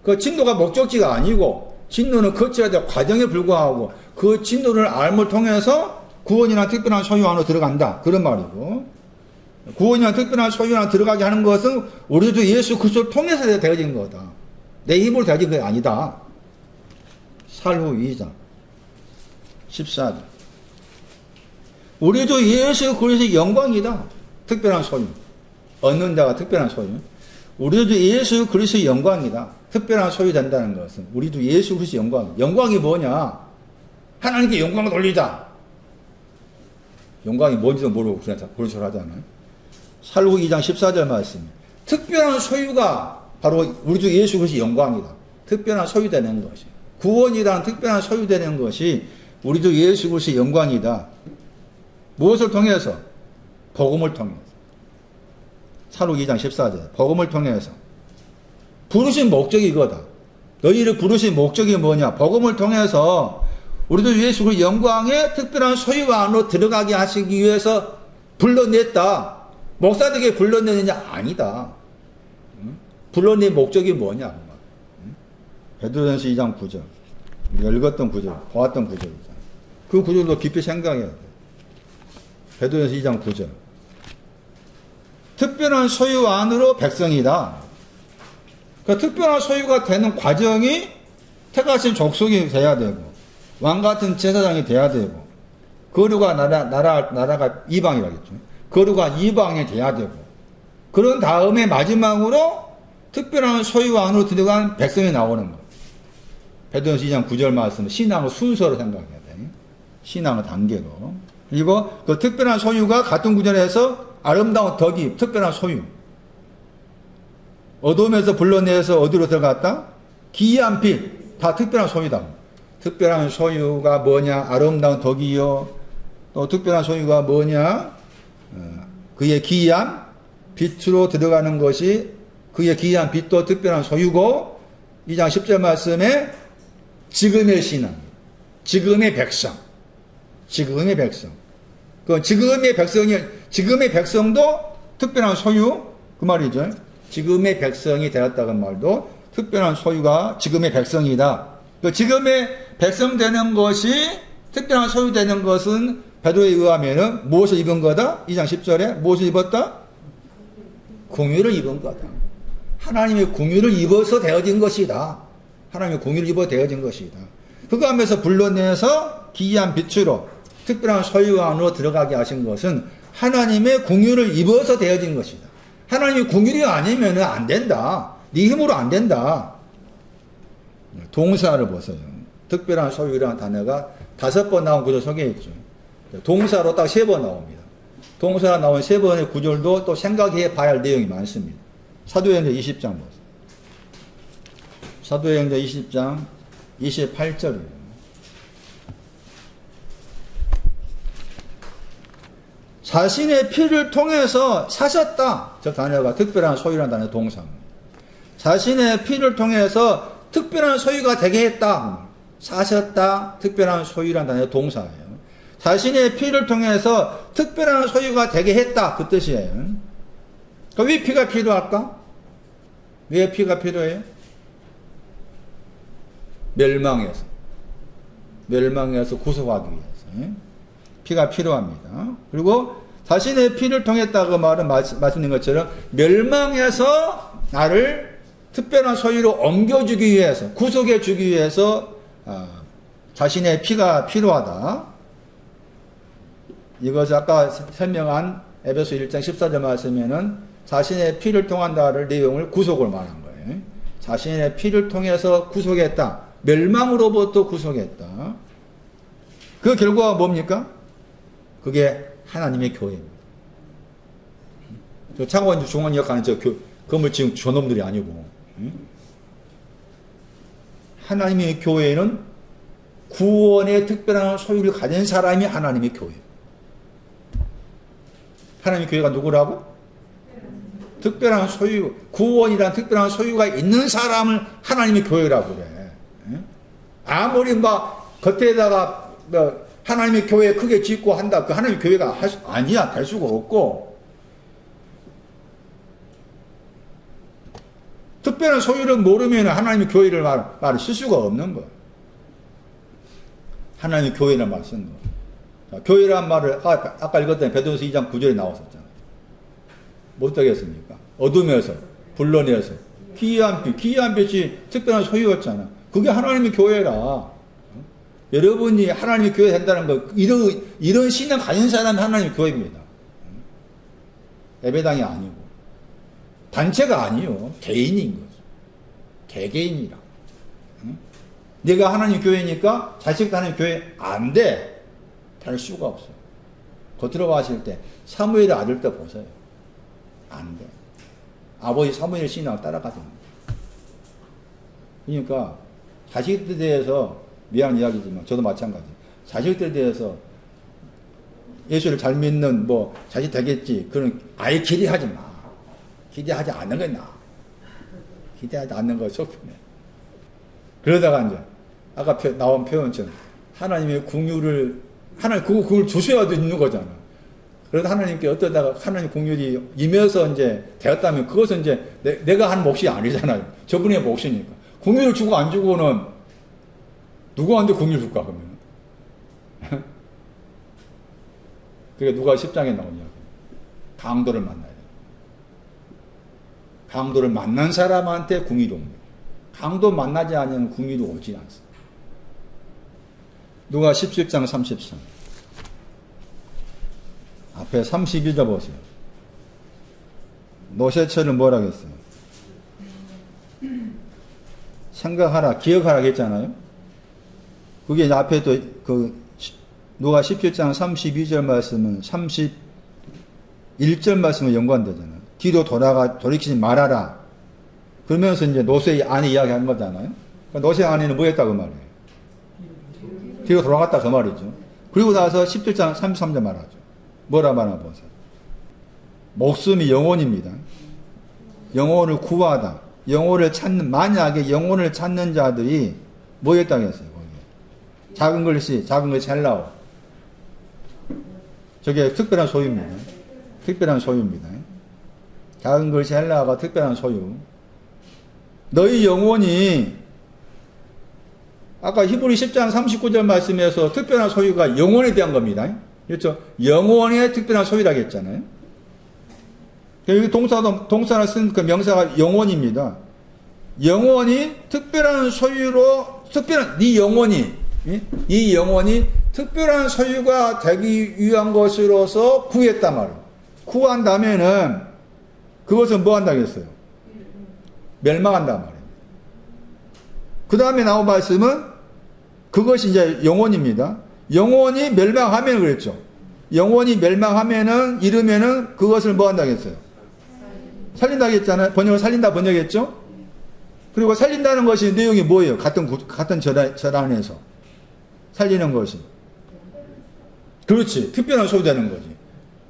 그 진노가 목적지가 아니고 진노는 거쳐야 될 과정에 불과하고 그 진노를 알을 통해서 구원이라는 특별한 소유 안으로 들어간다. 그런 말이고. 구원이라는 특별한 소유 안으로 들어가게 하는 것은 우리 주 예수 그리스도를 통해서 되어진 거다. 내 힘으로 되어진 게 아니다. 살후 2장 14절. 우리 주 예수 그리스도의 영광이다. 특별한 소유. 얻는 자가 특별한 소유. 우리 주 예수 그리스도의 영광이다. 특별한 소유 된다는 것은 우리 주 예수 그리스도의 영광. 영광이 뭐냐? 하나님께 영광을 돌리자. 영광이 뭔지도 모르고 그런 소리 하잖아요. 살후 2장 14절 말씀. 특별한 소유가 바로 우리 주 예수 그리스도의 영광이다. 특별한 소유되는 것이. 구원이라는 특별한 소유되는 것이 우리 주 예수 그리스도의 영광이다. 무엇을 통해서? 복음을 통해서. 살후 2장 14절. 복음을 통해서. 부르신 목적이 이거다. 너희를 부르신 목적이 뭐냐? 복음을 통해서 우리 주 예수 그리스도의 영광의 특별한 소유 안으로 들어가게 하시기 위해서 불러냈다. 목사들에게 불러내느냐? 아니다. 불러낸 목적이 뭐냐? 베드로전서 2장 9절. 우리가 읽었던 구절, 보았던 구절이죠. 그 구절도 깊이 생각해야 돼. 베드로전서 2장 9절. 특별한 소유 안으로 백성이다. 그 특별한 소유가 되는 과정이 택하신 족속이 돼야 되고, 왕 같은 제사장이 돼야 되고, 거류가 나라가 이방이라겠죠. 거류가 이방이 돼야 되고, 그런 다음에 마지막으로 특별한 소유 안으로 들어간 백성이 나오는 거예요. 베드로전서 2장 9절 말씀은 신앙의 순서로 생각해야 돼. 신앙의 단계로. 그리고 그 특별한 소유가 같은 구절에서 아름다운 덕이 특별한 소유. 어둠에서 불러내서 어디로 들어갔다? 기이한 빛. 다 특별한 소유다. 특별한 소유가 뭐냐? 아름다운 덕이요. 또 특별한 소유가 뭐냐? 그의 기이한 빛으로 들어가는 것이 그의 기이한 빛도 특별한 소유고 2장 10절 말씀에 지금의 신앙, 지금의 백성, 지금의 백성. 그 지금의 백성도 특별한 소유 그 말이죠. 지금의 백성이 되었다는 말도 특별한 소유가 지금의 백성이다. 그 지금의 백성 되는 것이 특별한 소유 되는 것은 베드로에 의하면은 무엇을 입은 거다? 2장 10절에 무엇을 입었다? 공의를 입은 거다. 하나님의 공의를 입어서 되어진 것이다. 하나님의 공의를 입어 되어진 것이다. 그거 하면서 불러내서 기이한 빛으로 특별한 소유 안으로 들어가게 하신 것은 하나님의 공의를 입어서 되어진 것이다. 하나님의 공의이 아니면 안 된다. 네 힘으로 안 된다. 동사를 보세요. 특별한 소유라는 단어가 5번 나온 구절 속에 있죠. 동사로 딱 3번 나옵니다. 동사가 나온 3번의 구절도 또 생각해 봐야 할 내용이 많습니다. 사도행전 20장 보세요. 사도행전 20장 28절이에요. 자신의 피를 통해서 사셨다. 저 단어가 특별한 소유라는 단어 동사입니다. 자신의 피를 통해서 특별한 소유가 되게 했다. 사셨다. 특별한 소유라는 단어 동사예요. 자신의 피를 통해서 특별한 소유가 되게 했다. 그 뜻이에요. 왜 피가 필요할까? 왜 피가 필요해요? 멸망에서 구속하기 위해서. 피가 필요합니다. 그리고 자신의 피를 통했다고 말씀드린 것처럼 멸망에서 나를 특별한 소유로 옮겨주기 위해서 구속해주기 위해서 자신의 피가 필요하다. 이것을 아까 설명한 에베소 1장 14절 말씀에는 자신의 피를 통한다를 내용을 구속을 말한 거예요. 자신의 피를 통해서 구속했다. 멸망으로부터 구속했다. 그 결과가 뭡니까? 그게 하나님의 교회입니다. 저 창원 중원역 하는 저 건물 지금 저놈들이 아니고 하나님의 교회는 구원의 특별한 소유를 가진 사람이 하나님의 교회. 하나님의 교회가 누구라고? 특별한 소유, 구원이란 특별한 소유가 있는 사람을 하나님의 교회라고 그래. 아무리 막 겉에다가 하나님의 교회 크게 짓고 한다. 그 하나님의 교회가 아니야. 될 수가 없고. 특별한 소유를 모르면 하나님의 교회를 말을 쓸 수가 없는 거야. 하나님의 교회라는 말을 쓰는 거야. 교회란 말을 아까 읽었던 베드로서 2장 9절에 나왔었잖아. 못 되겠습니까? 어둠에서 불러내서 기이한 빛이 특별한 소유였잖아. 그게 하나님의 교회라. 여러분이 하나님의 교회 된다는 거, 이런 신앙 가진 사람이 하나님의 교회입니다. 예배당이 아니고, 단체가 아니요. 개인인 거죠. 개개인이라. 내가 하나님 교회니까 자식도 하나님 교회 안 돼. 될 수가 없어. 겉으로 봤을 때, 사무엘의 아들 때 보세요. 안 돼. 아버지 사무엘 신앙을 따라가야 됩니다. 그러니까, 자식들에 대해서 미안한 이야기지만 저도 마찬가지. 자식들에 대해서 예수를 잘 믿는 자식 되겠지. 그런 아예 기대하지 마. 기대하지 않는 게 나아. 기대하지 않는 거 속편해. 그러다가 이제 아까 나온 표현처럼 하나님의 긍휼을 그걸 주셔야 되는 거잖아. 그래서 하나님께 어떠다가 하나님 긍휼이 임해서 이제 되었다면 그것은 이제 내가 한 몫이 아니잖아요. 저분의 몫이니까. 긍휼을 주고 안 주고는 누구한테 긍휼 줄까, 그러면? 그게 누가 10장에 나오냐. 강도를 만나야 돼. 강도를 만난 사람한테 긍휼이 옵니다. 강도 만나지 않으면 긍휼이 오지 않습니다. 누가 17장 33. 앞에 32절 보세요. 노새처럼 뭐라 했어요? 생각하라, 기억하라 했잖아요. 그게 이제 앞에 또 누가 17장 32절 말씀은 31절 말씀과 연관되잖아요. 뒤로 돌이키지 말아라. 그러면서 이제 노새 안에 이야기한 거잖아요. 노세 안에는 뭐 했다 그 말이에요? 뒤로 돌아갔다 그 말이죠. 그리고 나서 17장 33절 말하죠. 뭐라 말하나 보세요. 목숨이 영혼입니다. 영혼을 구하다. 영혼을 찾는, 만약에 영혼을 찾는 자들이 뭐 했다고 했어요? 거기에. 작은 글씨, 작은 글씨 헬라어. 저게 특별한 소유입니다. 특별한 소유입니다. 작은 글씨 헬라어가 특별한 소유. 너희 영혼이 아까 히브리 10장 39절 말씀에서 특별한 소유가 영혼에 대한 겁니다. 그렇죠? 영혼의 특별한 소유라고 했잖아요. 여기 동사를 쓴 그 명사가 영혼입니다. 영혼이 특별한 소유로, 네 영혼이, 이 영혼이 특별한 소유가 되기 위한 것으로서 구했단 말이에요. 구한다면은 그것은 뭐 한다고 했어요? 멸망한단 말이에요. 그 다음에 나온 말씀은 그것이 이제 영혼입니다. 영혼이 멸망하면 그랬죠. 영혼이 멸망하면은, 이르면은 그것을 뭐 한다고 했어요? 살린다고 했잖아요. 번역을 살린다 번역했죠? 그리고 살린다는 것이 내용이 뭐예요? 같은 절 안에서. 살리는 것이. 그렇지. 특별한 소유되는 거지.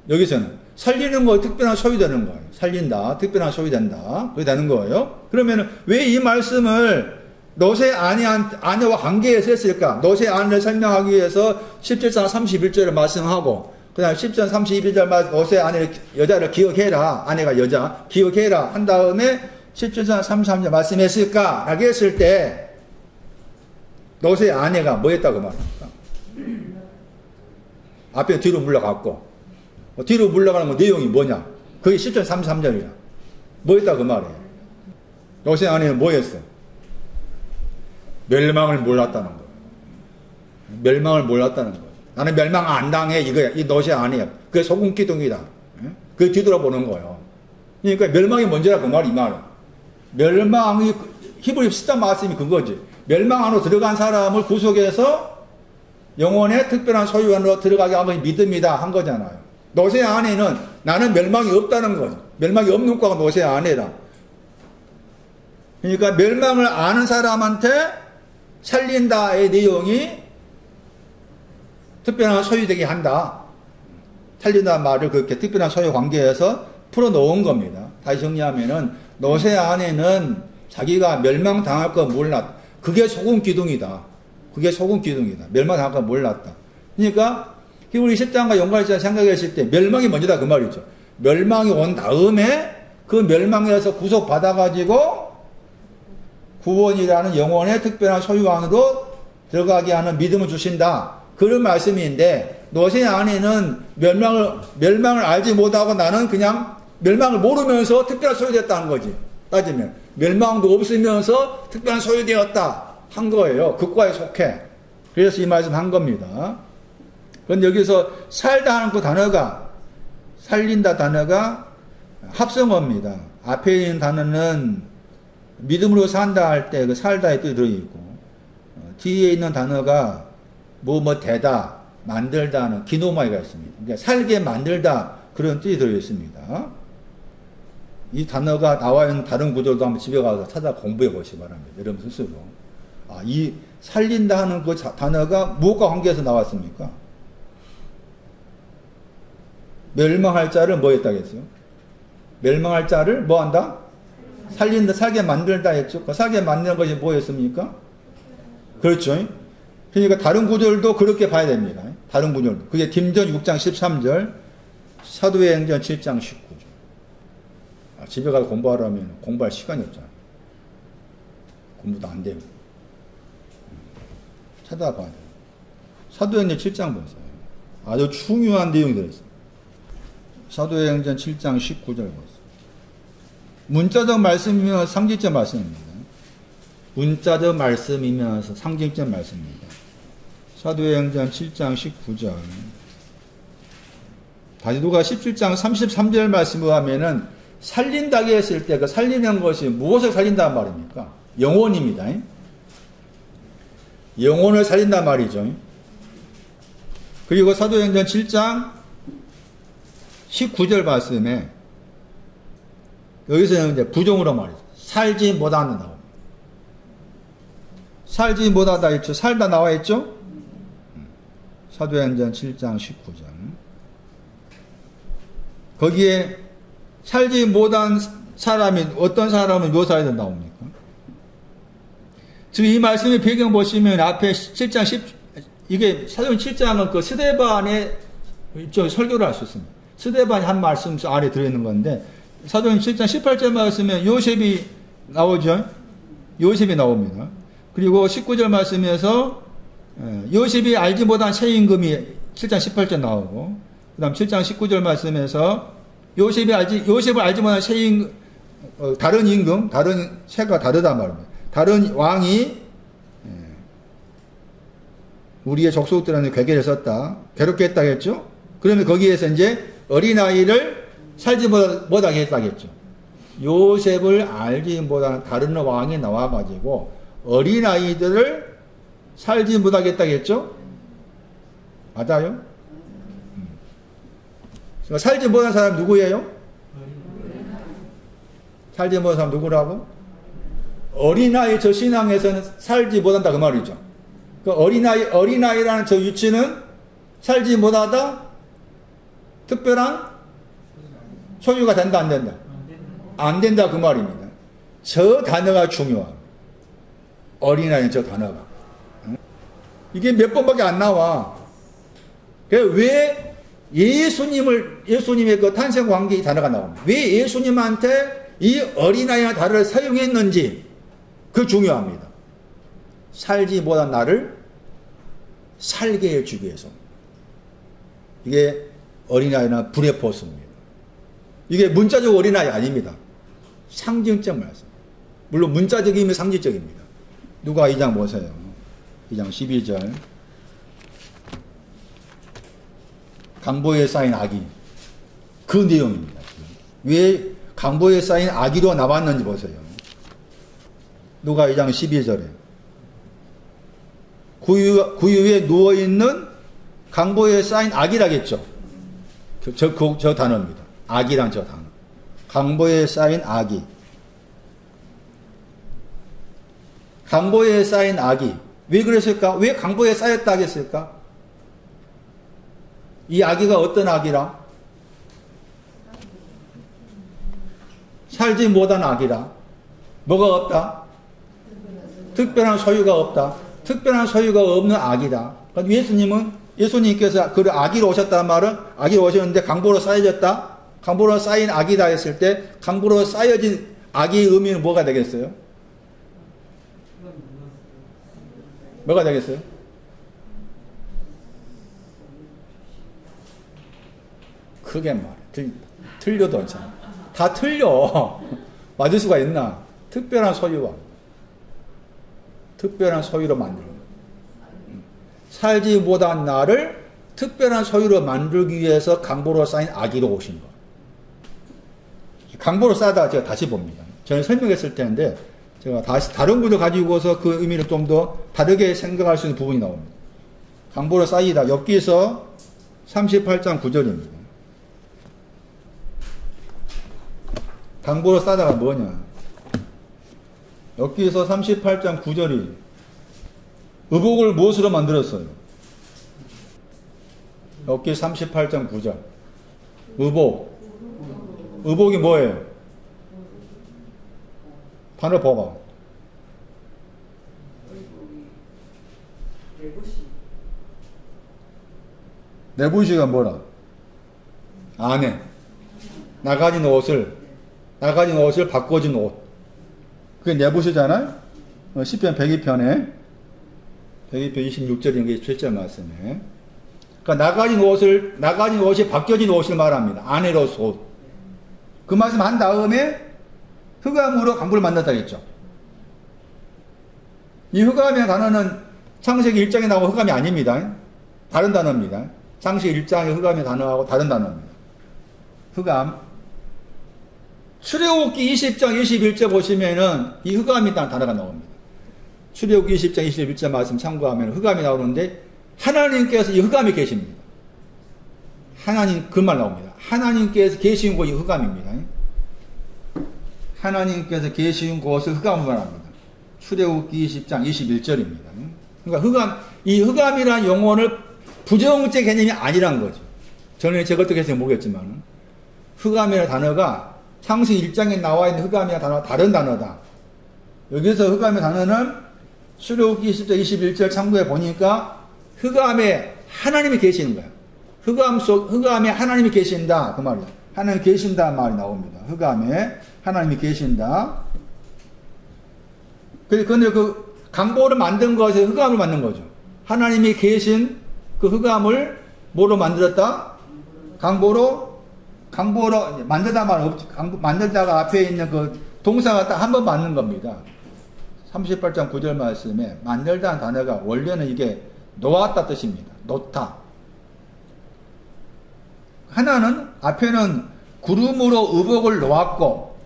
여기서는. 살리는 거 특별한 소유되는 거예요. 살린다. 특별한 소유된다. 그게 되는 거예요. 그러면 왜 이 말씀을 노세 아내와 관계에서 했을까? 노세 아내를 설명하기 위해서 17장 31절을 말씀하고, 그 다음에 10장 32절 말씀, 노세 아내, 여자를 기억해라. 아내가 여자, 기억해라. 한 다음에 17장 33절 말씀했을까? 라고 했을 때, 노세 아내가 뭐 했다고 말합니까? 앞에 뒤로 물러갔고, 뒤로 물러가는 거 내용이 뭐냐? 그게 10장 33절이야. 뭐 했다고 말해요? 노세 아내는 뭐 했어? 멸망을 몰랐다는 거예요. 멸망을 몰랐다는 거예요. 나는 멸망 안 당해. 이거야. 이 노세 아니야. 그게 소금 기둥이다. 그게 뒤돌아보는 거예요. 그러니까 멸망이 먼저라 그 말이 이 말은. 멸망이, 히브리 10장 말씀이 그거지. 멸망 안으로 들어간 사람을 구속해서 영혼의 특별한 소유 안으로 들어가게 한 것이 믿음이다 한 거잖아요. 노세 아내는 나는 멸망이 없다는 거죠. 멸망이 없는 과가 노세 아내라. 그러니까 멸망을 아는 사람한테 살린다의 내용이 특별한 소유되게 한다. 살린다는 말을 그렇게 특별한 소유 관계에서 풀어놓은 겁니다. 다시 정리하면은 노세 아내는 자기가 멸망당할 거 몰랐다. 그게 소금 기둥이다. 그게 소금 기둥이다. 멸망당할 거 몰랐다. 그러니까 히브리 10장과 연관해서 생각했을 때 멸망이 먼저다 그 말이죠. 멸망이 온 다음에 그 멸망에서 구속받아가지고 구원이라는 영혼의 특별한 소유 안으로 들어가게 하는 믿음을 주신다. 그런 말씀인데, 노세 안에는 멸망을 알지 못하고 나는 그냥 멸망을 모르면서 특별한 소유됐다는 거지. 따지면. 멸망도 없으면서 특별한 소유되었다. 한 거예요. 극과에 속해. 그래서 이 말씀 한 겁니다. 그런데 여기서 살다 하는 그 단어가, 살린다 단어가 합성어입니다. 앞에 있는 단어는 믿음으로 산다 할 때 그 살다의 뜻이 들어있고, 뒤에 있는 단어가 되다, 만들다는 기노마이가 있습니다. 그러니까 살게 만들다 그런 뜻이 들어있습니다. 이 단어가 나와 있는 다른 구절도 한번 집에 가서 찾아 공부해 보시기 바랍니다. 여러분 스스로. 이 살린다 하는 그 단어가 무엇과 관계해서 나왔습니까? 멸망할 자를 뭐 했다겠어요? 멸망할 자를 뭐 한다? 살린다, 살게 만들다 했죠. 그 살게 만드는 것이 뭐였습니까? 그렇죠. 그러니까 다른 구절도 그렇게 봐야 됩니다. 다른 구절도. 그게 김전 6장 13절, 사도행전 7장 19절. 집에 가서 공부하려면 공부할 시간이 없잖아. 공부도 안 되고. 찾아봐야 돼요. 사도행전 7장 보세요. 아주 중요한 내용이 들어있어요. 사도행전 7장 19절 보세요. 문자적 말씀이면서 상징적 말씀입니다. 문자적 말씀이면서 상징적 말씀입니다. 사도행전 7장 19절. 다시 누가 17장 33절 말씀을 하면은 살린다고 했을 때 그 살리는 것이 무엇을 살린다는 말입니까? 영혼입니다. 영혼을 살린단 말이죠. 그리고 사도행전 7장 19절 말씀에 여기서는 이제 부정으로 말이죠. 살지 못한다고. 살지 못하다 했죠. 살다 나와 있죠. 사도행전 7장 19절. 거기에 살지 못한 사람이 어떤 사람을 묘사해서 나옵니까? 지금 이 말씀의 배경 보시면 앞에 7장 10, 이게 사도행 7장은 그 스데반의 설교를 할 수 있습니다. 스데반이 한 말씀 안에 들어있는 건데, 사도행 7장 18절 말씀에 요셉이 나오죠. 요셉이 나옵니다. 그리고 19절 말씀에서 요셉이 알지 못한 새 임금이 7장 18절 나오고, 그 다음 7장 19절 말씀에서 요셉을 알지 못한 새 임금, 다른 임금, 다른 새가 다르단 말입니다. 다른 왕이 우리의 족속들한테 괴계를 썼다. 괴롭게 했다겠죠? 그러면 거기에서 이제 어린아이를 살지 못하게 했다겠죠. 요셉을 알지 못한 다른 왕이 나와가지고 어린아이들을 살지 못하게 했다겠죠? 맞아요? 살지 못한 사람 누구예요? 살지 못한 사람 누구라고? 어린아이 저 신앙에서는 살지 못한다 그 말이죠. 그 어린아이라는 저 위치는 살지 못하다 특별한 소유가 된다 안 된다? 안 된다 그 말입니다. 저 단어가 중요합니다. 어린아이는 저 단어가. 이게 몇 번밖에 안 나와. 왜 예수님의 그 탄생 관계 이 단어가 나옵니다. 왜 예수님한테 이 어린아이나 단어를 사용했는지 그 중요합니다. 살지 못한 나를 살게 해주기 위해서. 이게 어린아이나 불의 포스입니다. 이게 문자적 어린아이 아닙니다. 상징적 말씀. 물론 문자적이면 상징적입니다. 누가 2장 보세요. 2장 12절. 강보에 쌓인 아기. 그 내용입니다. 왜 강보에 쌓인 아기로 나왔는지 보세요. 누가 2장 12절에. 구유 위에 누워있는 강보에 쌓인 아기라겠죠. 저 단어입니다. 아기란 저 단어. 강보에 쌓인 아기. 강보에 쌓인 아기. 왜 그랬을까? 왜 강보에 쌓였다 하겠을까? 이 아기가 어떤 아기라? 살지 못한 아기라. 뭐가 없다? 특별한 소유가 없다. 특별한 소유가 없는 아기다. 예수님께서 그 아기로 오셨다는 말은 아기로 오셨는데 강보로 쌓여졌다? 강보로 쌓인 아기다 했을 때 강보로 쌓여진 아기의 의미는 뭐가 되겠어요? 뭐가 되겠어요? 크게 말해. 틀려도 괜찮아. 다 틀려. 맞을 수가 있나? 특별한 소유와 특별한 소유로 만들고 살지 못한 나를 특별한 소유로 만들기 위해서 강보로 쌓인 아기로 오신 거. 강보로 쌓다가 제가 다시 봅니다. 저는 설명했을 텐데 제가 다시 다른 구조 가지고 와서 그 의미를 좀 더 다르게 생각할 수 있는 부분이 나옵니다. 강보로 쌓이다. 엽기서 38장 9절입니다. 강보로 쌓다가 뭐냐? 엽기서 38장 9절이 의복을 무엇으로 만들었어요? 엽기 38장 9절. 의복이 뭐예요? 단어 봐봐. 내부시가 뭐라? 안에 나가진 옷을 바꿔준 옷. 그게 내부시잖아요? 시편 102편에 26절인 게 7절 말씀에. 그러니까 나가진 옷이 바뀌어진 옷을 말합니다. 안에로서 옷. 그 말씀 한 다음에 흑암으로 강보를 만났다 했죠. 이 흑암이라는 단어는 창세기 1장에 나온 흑암이 아닙니다. 다른 단어입니다. 창세기 1장의 흑암의 단어하고 다른 단어입니다. 흑암. 출애굽기 20장 21절 보시면은 이 흑암이라는 단어가 나옵니다. 출애굽기 20장 21절 말씀 참고하면 흑암이 나오는데 하나님께서 이 흑암이 계십니다. 하나님 그 말 나옵니다. 하나님께서 계신 곳이 흑암입니다. 하나님께서 계신 곳을 흑암으로 말합니다. 출애굽기 20장 21절입니다. 그러니까 이 흑암이라는 용어는 부정적 개념이 아니란 거죠. 저는 제가 어떻게 해서 모르겠지만 흑암이라는 단어가 창세기 1장에 나와 있는 흑암이라는 단어가 다른 단어다. 여기서 흑암의 단어는 출애굽기 20장 21절 참고해 보니까 흑암에 하나님이 계시는 거예요. 흑암에 하나님이 계신다 그 말이에요. 하나님이 계신다 말이 나옵니다. 흑암에 하나님이 계신다. 그런데 그 강보를 만든 것에 흑암을 만든 거죠. 하나님이 계신 그 흑암을 뭐로 만들었다? 강보로 만들다 말 없지. 만들다가 앞에 있는 그 동사가 딱 한 번 맞는 겁니다. 38장 9절 말씀에 만들다는 단어가 원래는 이게 놓았다 뜻입니다. 놓다. 하나는 앞에는 구름으로 의복을 놓았고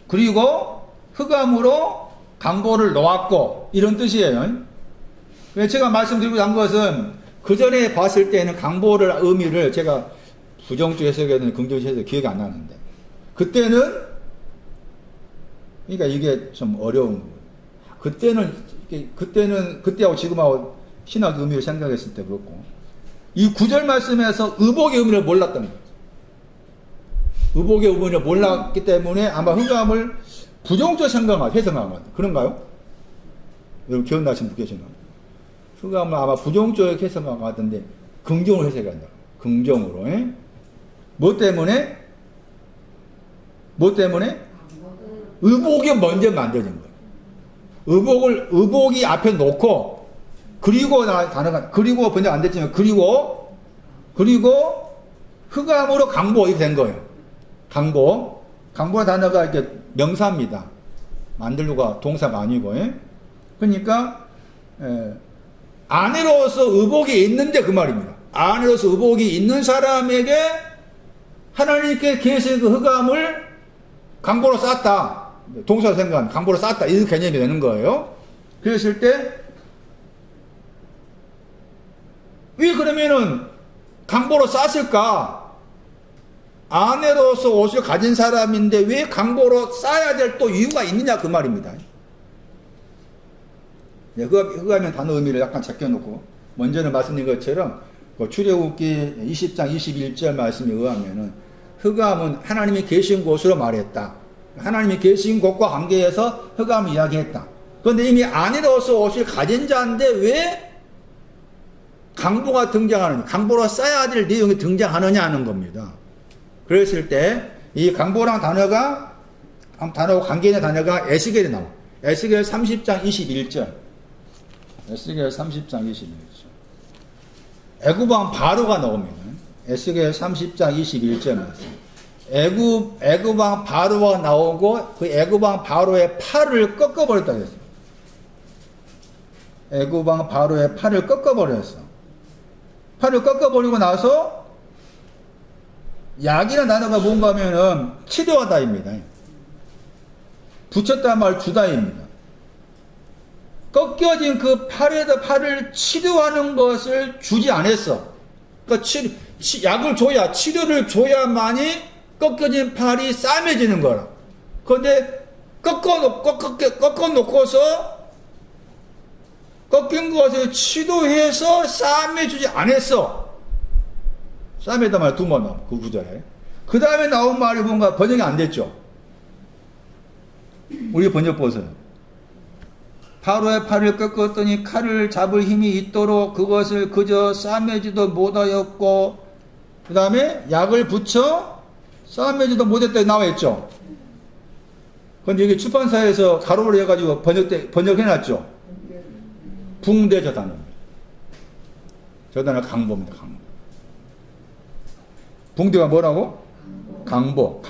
그리고 흑암으로 강보를 놓았고 이런 뜻이에요. 제가 말씀드리고 난 것은 그 전에 봤을 때는 강보를 의미를 제가 부정적 해석이든 긍정적 해석 기억이 안 나는데 그때는 그러니까 이게 좀 어려운 거예요. 그때하고 지금하고 신학 의미를 생각했을 때 그렇고 이 9절 말씀에서 의복의 의미를 몰랐던 거예요. 의복의 의미를 몰랐기 때문에 아마 흑암을 부정적 해석한 것 같아요. 그런가요? 여러분 기억나시는 분 계시나요? 흑암을 아마 부정적 해석한 것 같은데 긍정으로 해석한다. 긍정으로. 뭐 때문에? 의복이 먼저 만들어진 거예요. 의복이 앞에 놓고 그리고 단어가 그리고 번역 안 됐지만 그리고 흑암으로 강보 이렇게 된 거예요. 강보 단어가 이렇게 명사입니다. 만들고가 동사가 아니고. 그러니까 아내로서 의복이 있는데 그 말입니다. 아내로서 의복이 있는 사람에게 하나님께 계신 그 흑암을 강보로 쌌다. 동사로 생각하면 강보로 쌌다. 이 개념이 되는 거예요. 그랬을 때 왜 그러면은 강보로 쌌을까? 아내로서 옷을 가진 사람인데 왜 강보로 싸야 될 또 이유가 있느냐 그 말입니다. 흑암의 단어 의미를 약간 제껴놓고 먼저는 말씀드린 것처럼 출애굽기 20장 21절 말씀에 의하면은 흑암은 하나님이 계신 곳으로 말했다. 하나님이 계신 곳과 관계해서 흑암을 이야기했다. 그런데 이미 아내로서 옷을 가진 자인데 왜 강보가 등장하느냐, 강보로 싸야 될 내용이 등장하느냐 하는 겁니다. 그랬을 때 이 강보랑 단어가 관계 있는 단어가 에스겔에 나와. 에스겔 30장 21절. 에스겔 30장 21절. 애굽왕 바로가 나옵니다. 에스겔 30장 21절 말씀. 애굽왕 바로가 나오고 그 애굽왕 바로의 팔을 꺾어버렸다 그랬어요. 애굽왕 바로의 팔을 꺾어버렸어. 팔을 꺾어버리고 나서 약이라는 단어가 뭔가 하면은 치료하다입니다. 붙였다 말 주다입니다. 꺾여진 그 팔을 치료하는 것을 주지 않았어. 그러니까 약을 줘야, 치료를 줘야만이 꺾여진 팔이 싸매지는 거라. 그런데 꺾어놓고서 꺾인 것을 치료해서 싸매주지 않았어. 싸매다 말 두 번 나와, 그 구절에. 그 다음에 나온 말이 뭔가 번역이 안 됐죠. 우리 번역 보세요. 바로의 팔을 꺾었더니 칼을 잡을 힘이 있도록 그것을 그저 싸매지도 못하였고, 그 다음에 약을 붙여 싸매지도 못했다 나와 있죠. 근데 여기 출판사에서 가로로 해가지고 번역해놨죠. 붕대 저 단어입니다. 저 단어 강보입니다. 강보. 붕대가 뭐라고? 강보.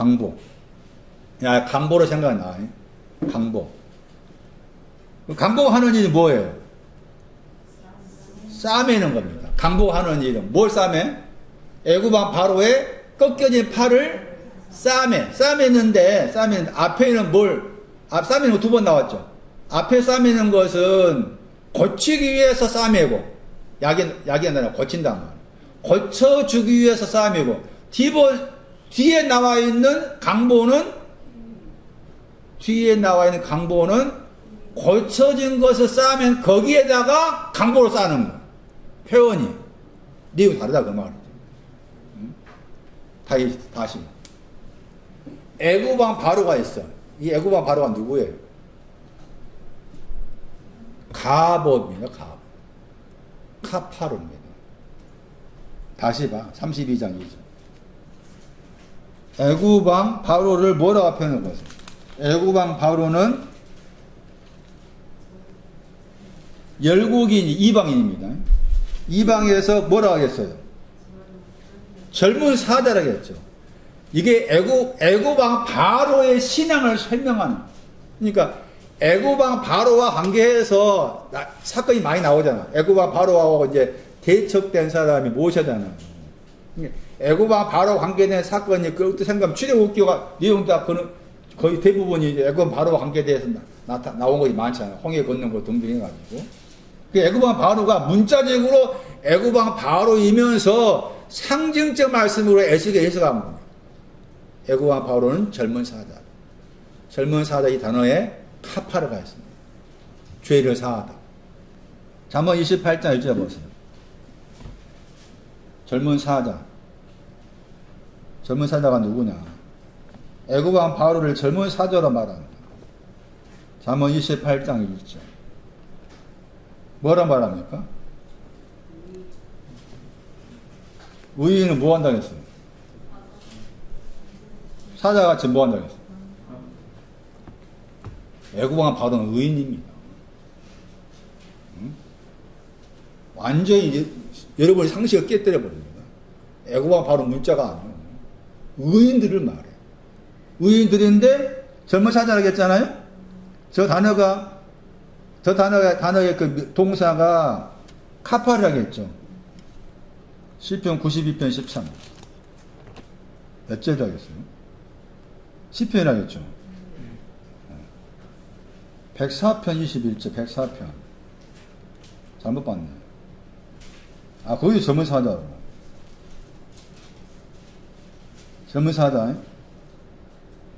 야, 강보로 생각나. 강보. 강보하는 일이 뭐예요? 싸매는 겁니다. 강보하는 일은 뭘 싸매? 애굽왕 바로의 꺾여진 팔을 싸매는데 앞에는 싸매는 두 번 나왔죠. 앞에 싸매는 것은 고치기 위해서 싸매고, 약이 아니라 고친단 말이에요. 고쳐주기 위해서 싸매고, 뒤에 나와 있는 강보는 고쳐진 것을 쌓으면 거기에다가 강보로 쌓는 거야. 표현이. 내용이 다르다 그 말이죠. 다시. 애굽왕 바로가 있어. 이 애굽왕 바로가 누구예요? 가봇입니다. 가봇. 카파로입니다. 다시 봐. 32장이죠. 애굽왕 바로를 뭐라고 표현한 것을? 애굽왕 바로는 열국인 이방인입니다. 이방에서 뭐라고 하겠어요? 젊은 사자라겠죠. 이게 애굽왕 바로의 신앙을 설명하는. 그러니까 애굽왕 바로와 관계해서 사건이 많이 나오잖아. 애굽왕 바로하고 이제 대척된 사람이 무엇이잖아. 애굽왕 바로 관계된 사건이 그것도 생각하면 출애굽기가 내용 다 거의 대부분이 애굽왕 바로와 관계돼서 나온 것이 많잖아. 홍해 걷는 거 등등해가지고. 애굽왕 바로가 문자적으로 애굽왕 바로이면서 상징적 말씀으로 애석에 해석한 겁니다. 애굽왕 바로는 젊은 사자. 젊은 사자 이 단어에 카파르가 있습니다. 죄를 사하다. 잠언 28장 1절 보세요. 젊은 사자. 젊은 사자가 누구냐? 애굽왕 바로를 젊은 사자로 말합니다. 잠언 28장 1절. 뭐라 말합니까? 의인은 뭐 한다고 했어요? 사자같이 뭐 한다고 했어요? 애굽왕 바로는 의인입니다. 완전히 이제 여러분의 상식을 깨뜨려 버립니다. 애굽왕 바로 문자가 아니에요. 의인들을 말해. 의인들인데 젊은 사자라고 했잖아요? 단어의 그 동사가 카파르라고 했죠. 시편 92편 13. 몇 절이라고 했어요? 시편이라고 했죠. 104편 21절, 104편. 잘못 봤네. 아, 거기 젊은 사자. 젊은 사자.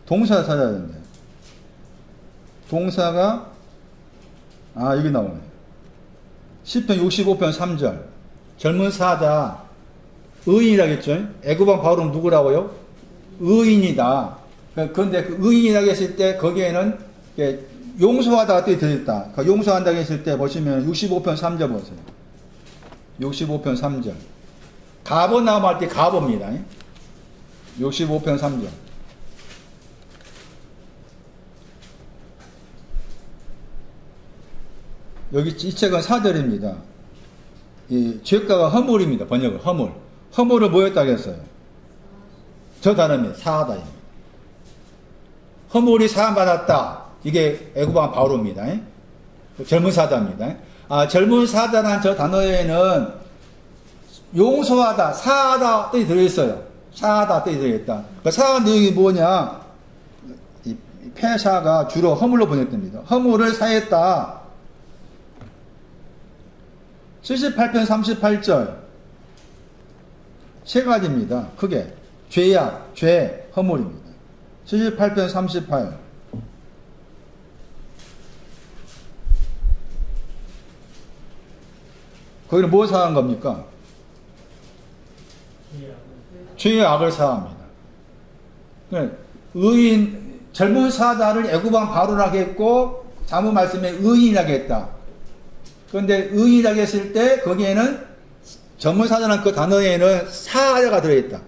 동사 사자인데. 동사가, 이게 나오네. 시편 65편 3절. 젊은 사자. 의인이라고 했죠. 애굽왕 바로는 누구라고요? 의인이다. 그런데 그 의인이라고 했을 때 거기에는 용서하다가 또 들어있다. 용서한다고 했을 때 보시면 65편 3절 보세요. 65편 3절. 가보 나오면 할 때 가보입니다. 65편 3절. 여기 이 책은 4절입니다. 이 죄가가 허물입니다. 번역은 허물. 허물을 뭐였다고 했어요? 저 단어입니다. 사하다입니다. 허물이 사함받았다. 이게 애굽왕 바로입니다. 젊은 사자입니다. 젊은 사자라는 저 단어에는 용서하다, 사하다 뜻이 들어있어요. 사하다 뜻이 들어있다. 그 사하 내용이 뭐냐? 이 폐사가 주로 허물로 번역됩니다. 허물을 사했다. 78편 38절. 세 가지입니다. 크게. 죄악, 죄, 허물입니다. 78편 38. 거기는 뭐 사한 겁니까? 죄의 악을 사합니다. 의인, 젊은 사자를 애굽왕 바로라고 했고, 자문 말씀에 의인이라고 했다. 그런데 의인이라고 했을 때, 거기에는 젊은 사자라는 그 단어에는 사하가 들어있다.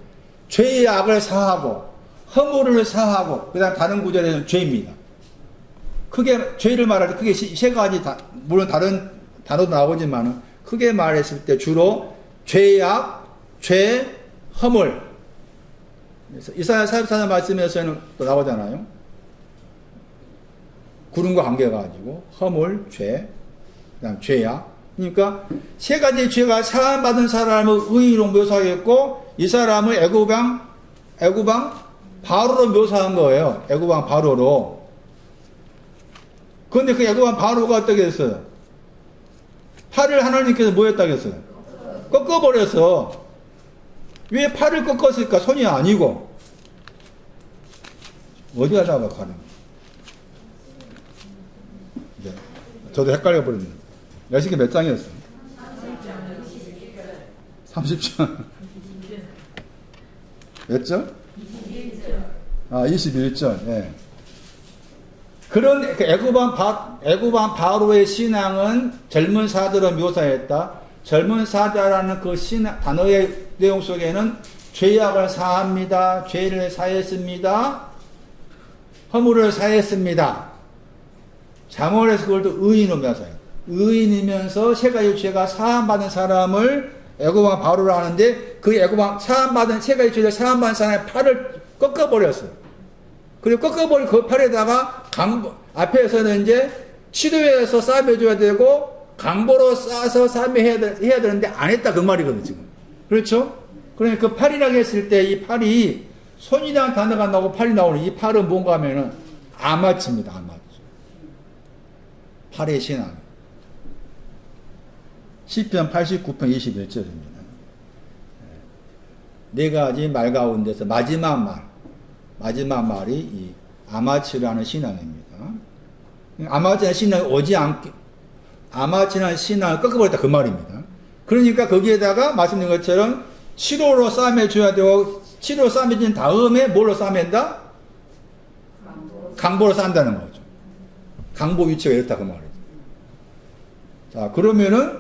죄의 악을 사하고, 허물을 사하고, 그 다음 다른 구절에는 죄입니다. 크게, 죄를 말할 때 크게 세 가지, 물론 다른 단어도 나오지만, 크게 말했을 때 주로 죄악, 죄, 허물. 이사야 44장 말씀에서는 또 나오잖아요. 구름과 관계가지고 허물, 죄, 그다음 죄악. 그러니까 세 가지 죄가 사함받은 사람을 의인으로 묘사하겠고 이 사람을 애굽왕 바로로 묘사한 거예요. 애굽왕 바로로. 그런데 그 애굽왕 바로가 어떻게 됐어요? 팔을 하나님께서 뭐 했다고 했어요? 꺾어버렸어. 왜 팔을 꺾었을까? 손이 아니고. 어디 하다가 가는 거야? 네. 저도 헷갈려 버렸네. 레시피 몇 장이었어? 30장. 몇 절? 21절. 예. 그런 애굽왕 바로의 신앙은 젊은 사자로 묘사했다. 젊은 사자라는 그 단어의 내용 속에는 죄악을 사합니다. 죄를 사했습니다. 허물을 사했습니다. 잠언에서 그걸 또 의인으로 묘사해요. 의인이면서 세 가지 죄가 사함받은 사람을 애굽왕 바로로 하는데, 그 애굽왕 세 가지 죄를 사함받은 사람의 팔을 꺾어버렸어요. 그리고 꺾어버린 그 팔에다가 앞에서는 이제 치도해서 싸매줘야 되고 강보로 싸서 싸매해야 되는데 안 했다 그 말이거든요 지금. 그렇죠? 그러니까 그 팔이라고 했을 때 이 팔이 손이라는 단어가 나오고 팔이 나오는 이 팔은 뭔가 하면은 아마치입니다. 아마치. 팔의 신앙. 시편 89편 21절입니다. 네 가지 말 가운데서 마지막 말이 이 아마치라는 신앙입니다. 아마치라는 신앙이 오지 않게, 아마치라는 신앙을 꺾어버렸다 그 말입니다. 그러니까 거기에다가 말씀드린 것처럼 치료로 싸매줘야 되고, 치료로 싸매진 다음에 뭘로 싸맨다? 강보로 싼다는 거죠. 강보 위치가 이렇다 그 말이죠. 자, 그러면은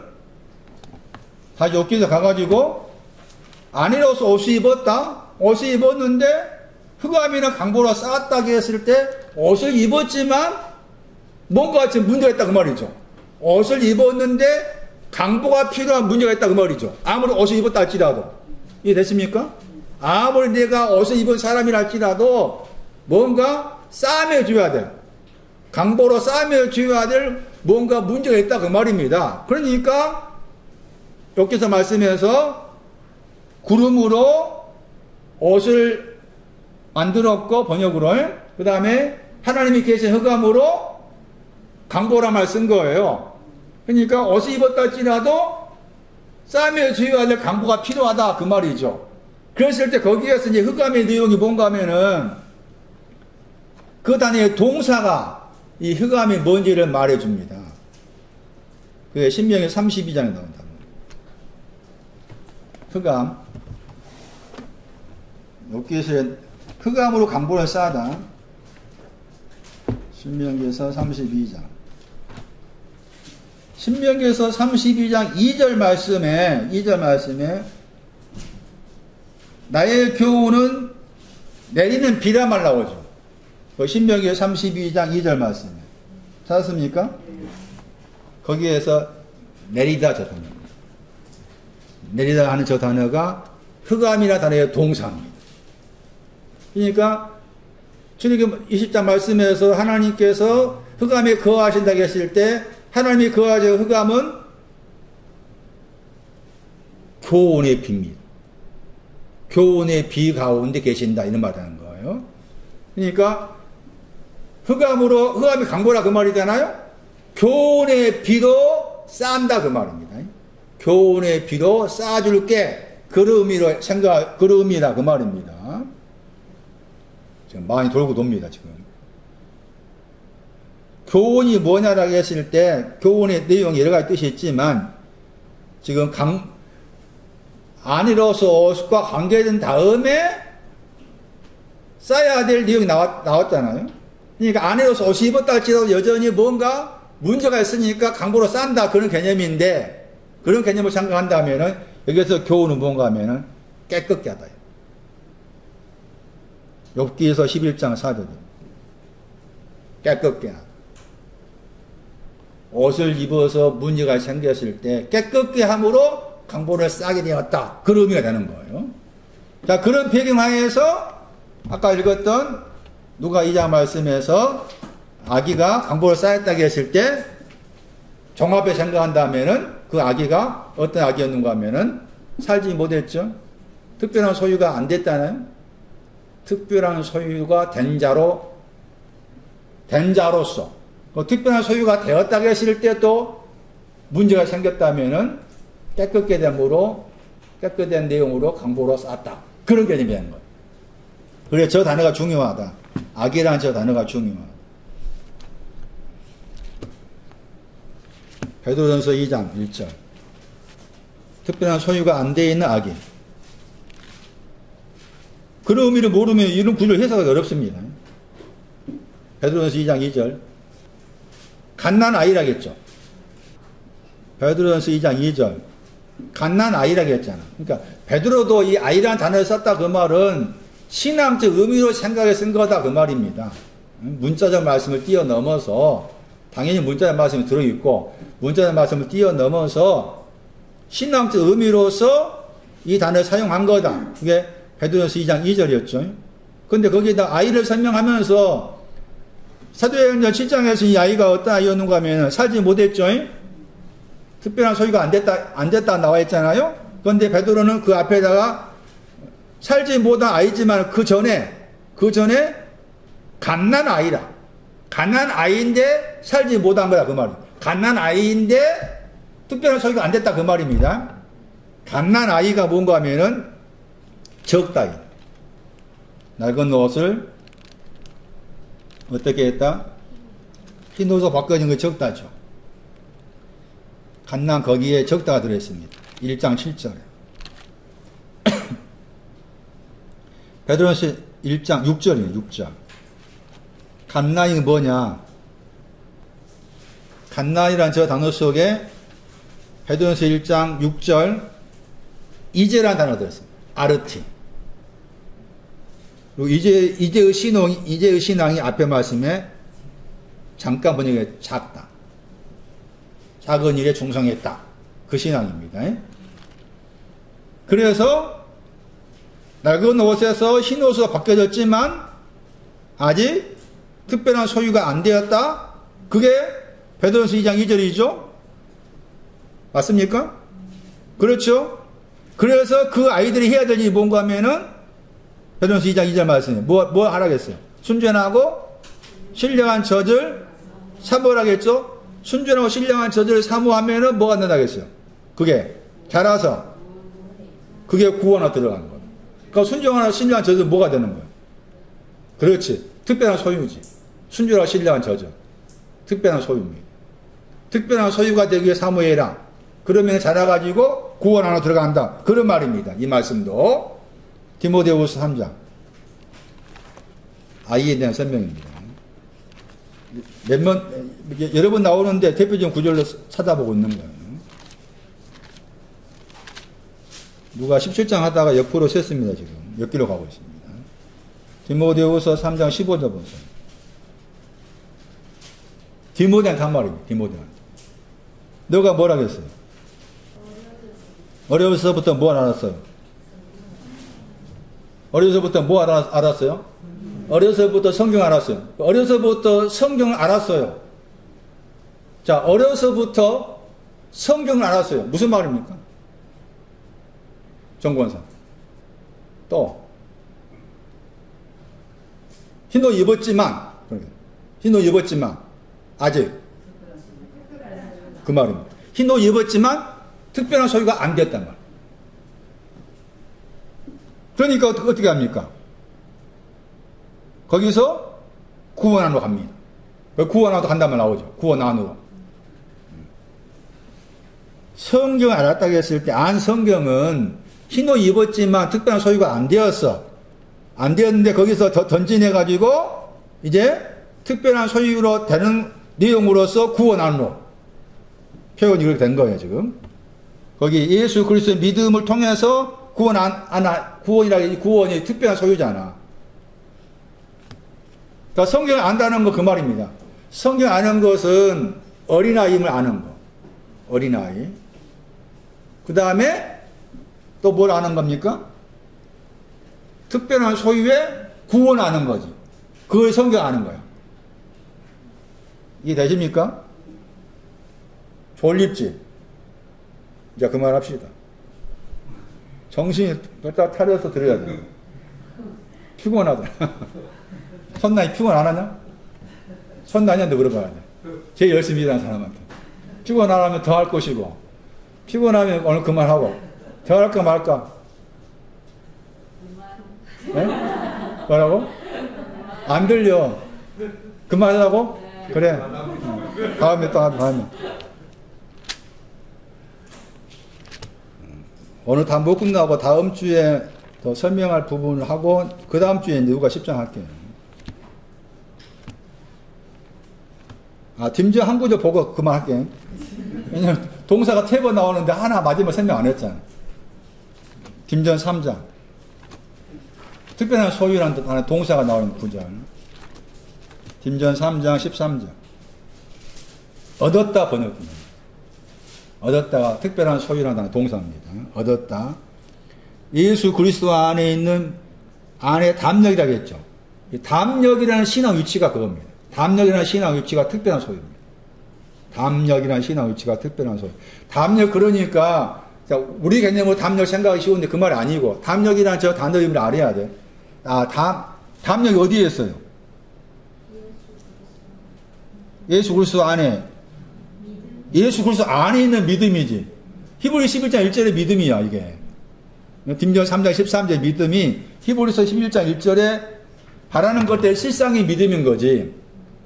다시 욥기서 가가지고 아니로서 옷을 입었다. 옷을 입었는데 흑암이나 강보로 쌓았다고 했을 때 옷을 입었지만 뭔가 지금 문제가 있다 그 말이죠. 옷을 입었는데 강보가 필요한 문제가 있다 그 말이죠. 아무리 옷을 입었다 할지라도. 이해됐습니까? 아무리 내가 옷을 입은 사람이라 할지라도 뭔가 싸매줘야 돼. 강보로 싸매줘야 될 뭔가 문제가 있다 그 말입니다. 그러니까 여기서 말씀해서 구름으로 옷을 만들었고 번역으로, 그 다음에 하나님이 계신 흑암으로 강보라 말 쓴 거예요. 그러니까 옷을 입었다 할지라도 싸매줘야 될 강보가 필요하다 그 말이죠. 그랬을 때 거기에서 이제 흑암의 내용이 뭔가 하면은 그 단위의 동사가 이 흑암이 뭔지를 말해줍니다. 그게 신명기 32장에 나온다. 흑암. 여기에서 흑암으로 강보를 쌓다. 신명기에서 32장. 신명기에서 32장 2절 말씀에 나의 교훈은 내리는 비라 말 나오죠. 그 신명기 32장 2절 말씀에 찾았습니까? 거기에서 내리다 저 단어. 내리다 하는 저 단어가 흑암이라 단어의 동사입니다. 그러니까 출애굽 20장 말씀에서 하나님께서 흑암에 거하신다고 했을 때 하나님이 거하신 흑암은 교훈의 비입니다. 교훈의 비 가운데 계신다 이런 말하는 거예요. 그러니까 흑암이 강보라 그 말이잖아요. 교훈의 비로 쌓는다 그 말입니다. 교훈의 비로 쌓아줄게 그 의미다 그 말입니다. 지금 많이 돌고 돕니다 지금. 교훈이 뭐냐라고 했을 때 교훈의 내용이 여러 가지 뜻이 있지만 지금 안이로서 옷과 관계된 다음에 쌓아야 될 내용이 나왔잖아요. 그러니까 안이로서 옷이 입었다 할지라도 여전히 뭔가 문제가 있으니까 강보로 싼다 그런 개념인데, 그런 개념을 생각한다면은 여기서 교훈은 뭔가 하면은 깨끗게 하다. 욥기에서 11장 4절. 깨끗게 하다. 옷을 입어서 문제가 생겼을 때 깨끗게 함으로 강보를 싸게 되었다. 그런 의미가 되는 거예요. 자, 그런 배경하에서 아까 읽었던 누가 2장 말씀에서 아기가 강보를 쌓였다고 했을 때 종합에 생각한다면은 그 아기가 어떤 아기였는가 하면은 살지 못했죠. 특별한 소유가 안 됐다나요? 특별한 소유가 된 자로서 특별한 소유가 되었다고 했을 때 또 문제가 생겼다면은 깨끗된 내용으로 강보로 쌓았다. 그런 개념이 되는 거예요. 그래, 저 단어가 중요하다. 악이라는 저 단어가 중요하다. 베드로전서 2장 1절. 특별한 소유가 안 돼 있는 아기. 그런 의미를 모르면 이런 구조를 해석하기 어렵습니다. 베드로전서 2장 2절. 갓난 아이라겠죠. 베드로전서 2장 2절. 갓난 아이라겠잖아. 그러니까 베드로도 이 아이라는 단어를 썼다 그 말은 신앙적 의미로 생각해 쓴 거다 그 말입니다. 문자적 말씀을 뛰어넘어서 당연히 문자적 말씀이 들어있고 문자적 말씀을 뛰어넘어서 신앙적 의미로서 이 단어를 사용한 거다. 그게 베드로전서 2장 2절이었죠. 근데 거기다 아이를 설명하면서 사도행전 7장에서 이 아이가 어떤 아이였는가 하면 살지 못했죠. 특별한 소유가 안 됐다 나와 있잖아요. 그런데 베드로는 그 앞에다가 살지 못한 아이지만 그 전에 갓난 아이라. 갓난 아이인데 살지 못한 거다 그 말이에요. 갓난 아이인데 특별한 소유가 안 됐다 그 말입니다. 갓난 아이가 뭔가 하면은 적다이. 낡은 옷을 어떻게 했다? 흰 옷으로 바꿔진 거 적다죠. 갓난 거기에 적다가 들어있습니다. 1장 7절에. 베드로전서 1장 6절이에요. 6절. 갓난이 뭐냐? 갓난이란 저 단어 속에 베드로전서 1장 6절 이제라는 단어가 들어있습니다. 아르티. 그리고 이제의 신앙이 앞에 말씀에 잠깐 번역해 작다. 작은 일에 충성했다. 그 신앙입니다. 그래서 낡은 옷에서 흰 옷으로 바뀌어졌지만 아직 특별한 소유가 안 되었다. 그게 베드로전서 2장 2절이죠. 맞습니까? 그렇죠. 그래서 그 아이들이 해야 될 일이 뭔가 하면은 베드로전서 2장 2절 말씀에 뭐 하라겠어요? 순전하고 신령한 젖을 사모하겠죠. 순전하고 신령한 젖을 사모하면은 뭐가 된다겠어요? 그게 자라서 그게 구원에 들어가는 거예요. 그러니까 순전하고 신령한 젖은 뭐가 되는 거예요? 그렇지. 특별한 소유지. 순전하고 신령한 젖은 특별한 소유입니다. 특별한 소유가 되기 위해 사모해라. 그러면 자라가지고 구원 안으로 들어간다. 그런 말입니다. 이 말씀도 디모데후서 3장 아이에 대한 설명입니다. 여러 번 나오는데 대표적인 구절로 찾아보고 있는 거예요. 누가 17장 하다가 옆으로 셌습니다. 지금 몇 길로 가고 있습니다. 디모데후서 3장 15절 보세요. 디모데한테 한 말입니다. 디모데한테. 너가 뭘 하겠어요? 어려서부터 뭐 알았어요? 어려서부터 뭐 알았어요? 어려서부터 성경 알았어요. 어려서부터 성경을 알았어요. 자, 어려서부터 성경을 알았어요. 무슨 말입니까? 정권사. 또 흰옷 입었지만 아직 그 말입니다. 흰옷 입었지만 특별한 소유가 안 됐단 말. 그러니까 어떻게 합니까? 거기서 구원 안으로 갑니다. 구원 안으로 간다면 나오죠. 구원 안으로. 성경을 알았다고 했을 때 안 성경은 흰옷 입었지만 특별한 소유가 안 되었어. 안 되었는데 거기서 던진해가지고 이제 특별한 소유로 되는 내용으로서 구원 안으로 표현이 그렇게 된 거예요, 지금. 거기 예수 그리스도의 믿음을 통해서 구원이 특별한 소유잖아. 그러니까 성경을 안다는 거 그 말입니다. 성경 아는 것은 어린아이임을 아는 거. 어린아이. 그 다음에 또 뭘 아는 겁니까? 특별한 소유의 구원 아는 거지. 그걸 성경 아는 거야. 이해 되십니까? 졸립지? 이제 그만합시다. 정신이 딱 차려서 들어야 돼. 피곤하더라. 선나이 피곤 안 하냐? 선나이한테 물어봐야 돼. 제일 열심히 일하는 사람한테. 피곤 안 하면 더 할 것이고, 피곤하면 오늘 그만하고, 더 할까 말까? 네? 뭐라고? 안 들려. 그만하라고? 그래. 다음에 또 하면. 오늘 다 못 끝나고 다음 주에 더 설명할 부분을 하고 그 다음 주에 누가 10장 할게요. 딤전 한 구절 보고 그만할게요. 왜냐면 동사가 3번 나오는데 하나 마지막에 설명 안 했잖아. 딤전 3장. 특별한 소유라는 뜻 동사가 나오는 구절. 딤전 3장 13절. 얻었다 번역입니다. 얻었다가 특별한 소유라는 동사입니다. 얻었다. 예수 그리스도 안에 있는 안에 담력이라고 했죠. 담력이라는 신앙 위치가 그겁니다. 담력이라는 신앙 위치가 특별한 소유입니다. 담력이라는 신앙 위치가 특별한 소유. 담력 그러니까 우리 개념으로 담력 생각하기 쉬운데 그 말이 아니고 담력이라는 저 단어 의미를 알아야 돼. 담력이 어디에 있어요? 예수 그리스도 안에. 예수 그리스도 안에 있는 믿음이지. 히브리서 11장 1절의 믿음이야 이게. 딤전 3장 13절의 믿음이 히브리서 11장 1절에 바라는 것들 실상의 믿음인 거지.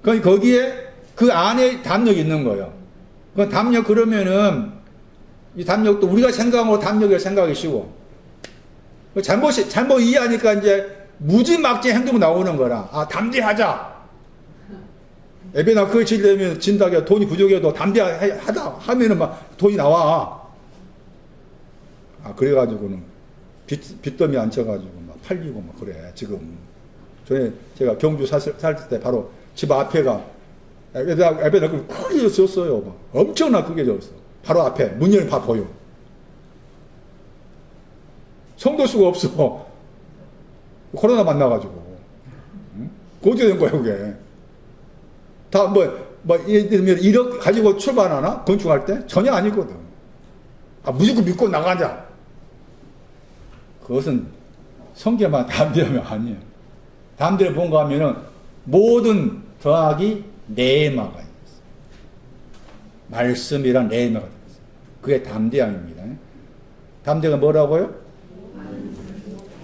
거기에 그 안에 담력이 있는 거예요. 그 담력 그러면은 이 담력도 우리가 생각하고 담력을 생각하기 쉬워. 잘못 이해하니까 이제 무지막지 행동이 나오는 거라. 담대하자. 에베나 그거 지려면 진다게 돈이 부족해도 담대하다 하면은 막 돈이 나와. 그래가지고는 빚더미 앉혀가지고 막 팔리고 막 그래. 지금 전에 제가 경주 살 때 바로 집 앞에가 에베나 그 크게 졌어요. 막 엄청나 크게 졌어. 바로 앞에 문 열면 다 보여. 성도 수가 없어. 코로나 만나가지고. 응? 어떻게 된 거야 그게? 다 예를 들면 1억 가지고 출발하나? 건축할 때? 전혀 아니거든. 무조건 믿고 나가자. 그것은 성경만 담대하면 아니에요. 담대를 뭔가 하면은 모든 더하기 네마가 있어요. 말씀이란 네마가 있어요. 그게 담대함입니다. 담대가 뭐라고요?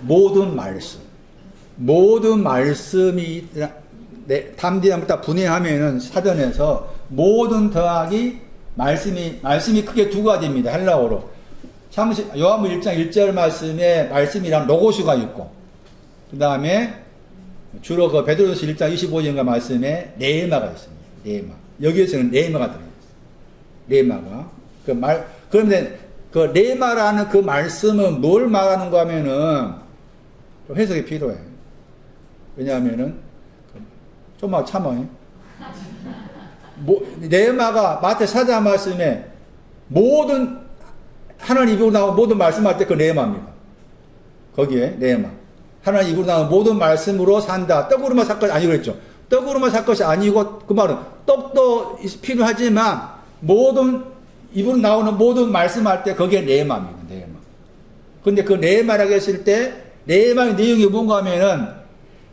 모든 말씀. 모든 말씀이 담대함을 딱 분해하면은 사전에서 모든 더하기 말씀이 크게 두 가지입니다. 헬라어로. 요한복음 1장 1절 말씀에 말씀이란 로고스가 있고 그 다음에 주로 그 베드로서 1장 25절과 말씀에 네마가 있습니다. 네마. 여기에서는 네마가 들어있어요. 네마가. 그런데 그 네마라는 그 말씀은 뭘 말하는가 하면은 좀 해석이 필요해. 왜냐하면은 좀만 참아요. 네마가 마태 4장 말씀에 모든 하나님 입으로 나온 모든 말씀할 때 그 네마입니다. 거기에 네마. 하나님 입으로 나온 모든 말씀으로 산다. 떡으로만 살 것이 아니고 그랬죠. 떡으로만 살 것이 아니고 그 말은 떡도 필요하지만 모든 입으로 나오는 모든 말씀할 때 거기에 네마입니다. 네마. 근데 그 네마라고 했을 때 네마의 내용이 뭔가 하면은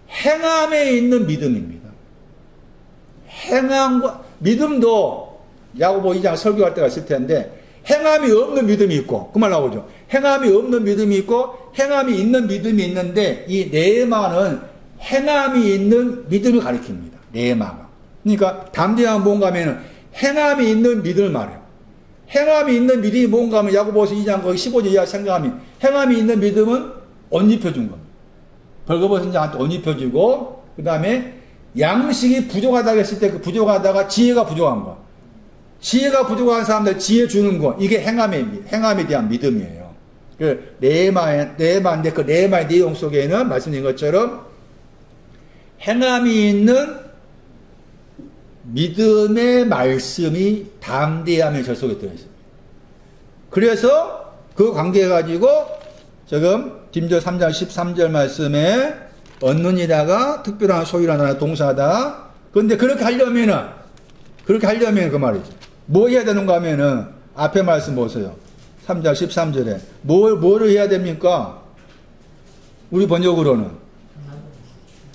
행함에 있는 믿음입니다. 행함과 믿음도 야고보 2장 설교할 때가 있을 텐데 행함이 없는 믿음이 있고 그 말 나오죠. 행함이 없는 믿음이 있고 행함이 있는 믿음이 있는데 이 네마는 행함이 있는 믿음을 가리킵니다. 네마가. 그러니까 담대함은 뭔가 하면은 행함이 있는 믿음을 말해요. 행함이 있는 믿음이 뭔가 하면 야고보서 2장 거기 15절 이하 생각하면 행함이 있는 믿음은 옷 입혀준 겁니다. 벌거벗은 자한테 옷 입혀주고 그 다음에 양식이 부족하다고 했을 때 그 부족하다가 지혜가 부족한 거. 지혜가 부족한 사람들 지혜 주는 거. 이게 행함에 대한 믿음이에요. 그 네마인데 그 네마의 내용 속에는 말씀드린 것처럼 행함이 있는 믿음의 말씀이 담대함의 절 속에 들어있습니다. 그래서 그 관계해가지고 지금 딤전 3장 13절 말씀에 얻느니라가 특별한 소유라는 동사다. 그런데 그렇게 하려면 그 말이죠. 뭐 해야 되는가 하면은 앞에 말씀 보세요. 3장 13절에 뭐를 해야 됩니까? 우리 번역으로는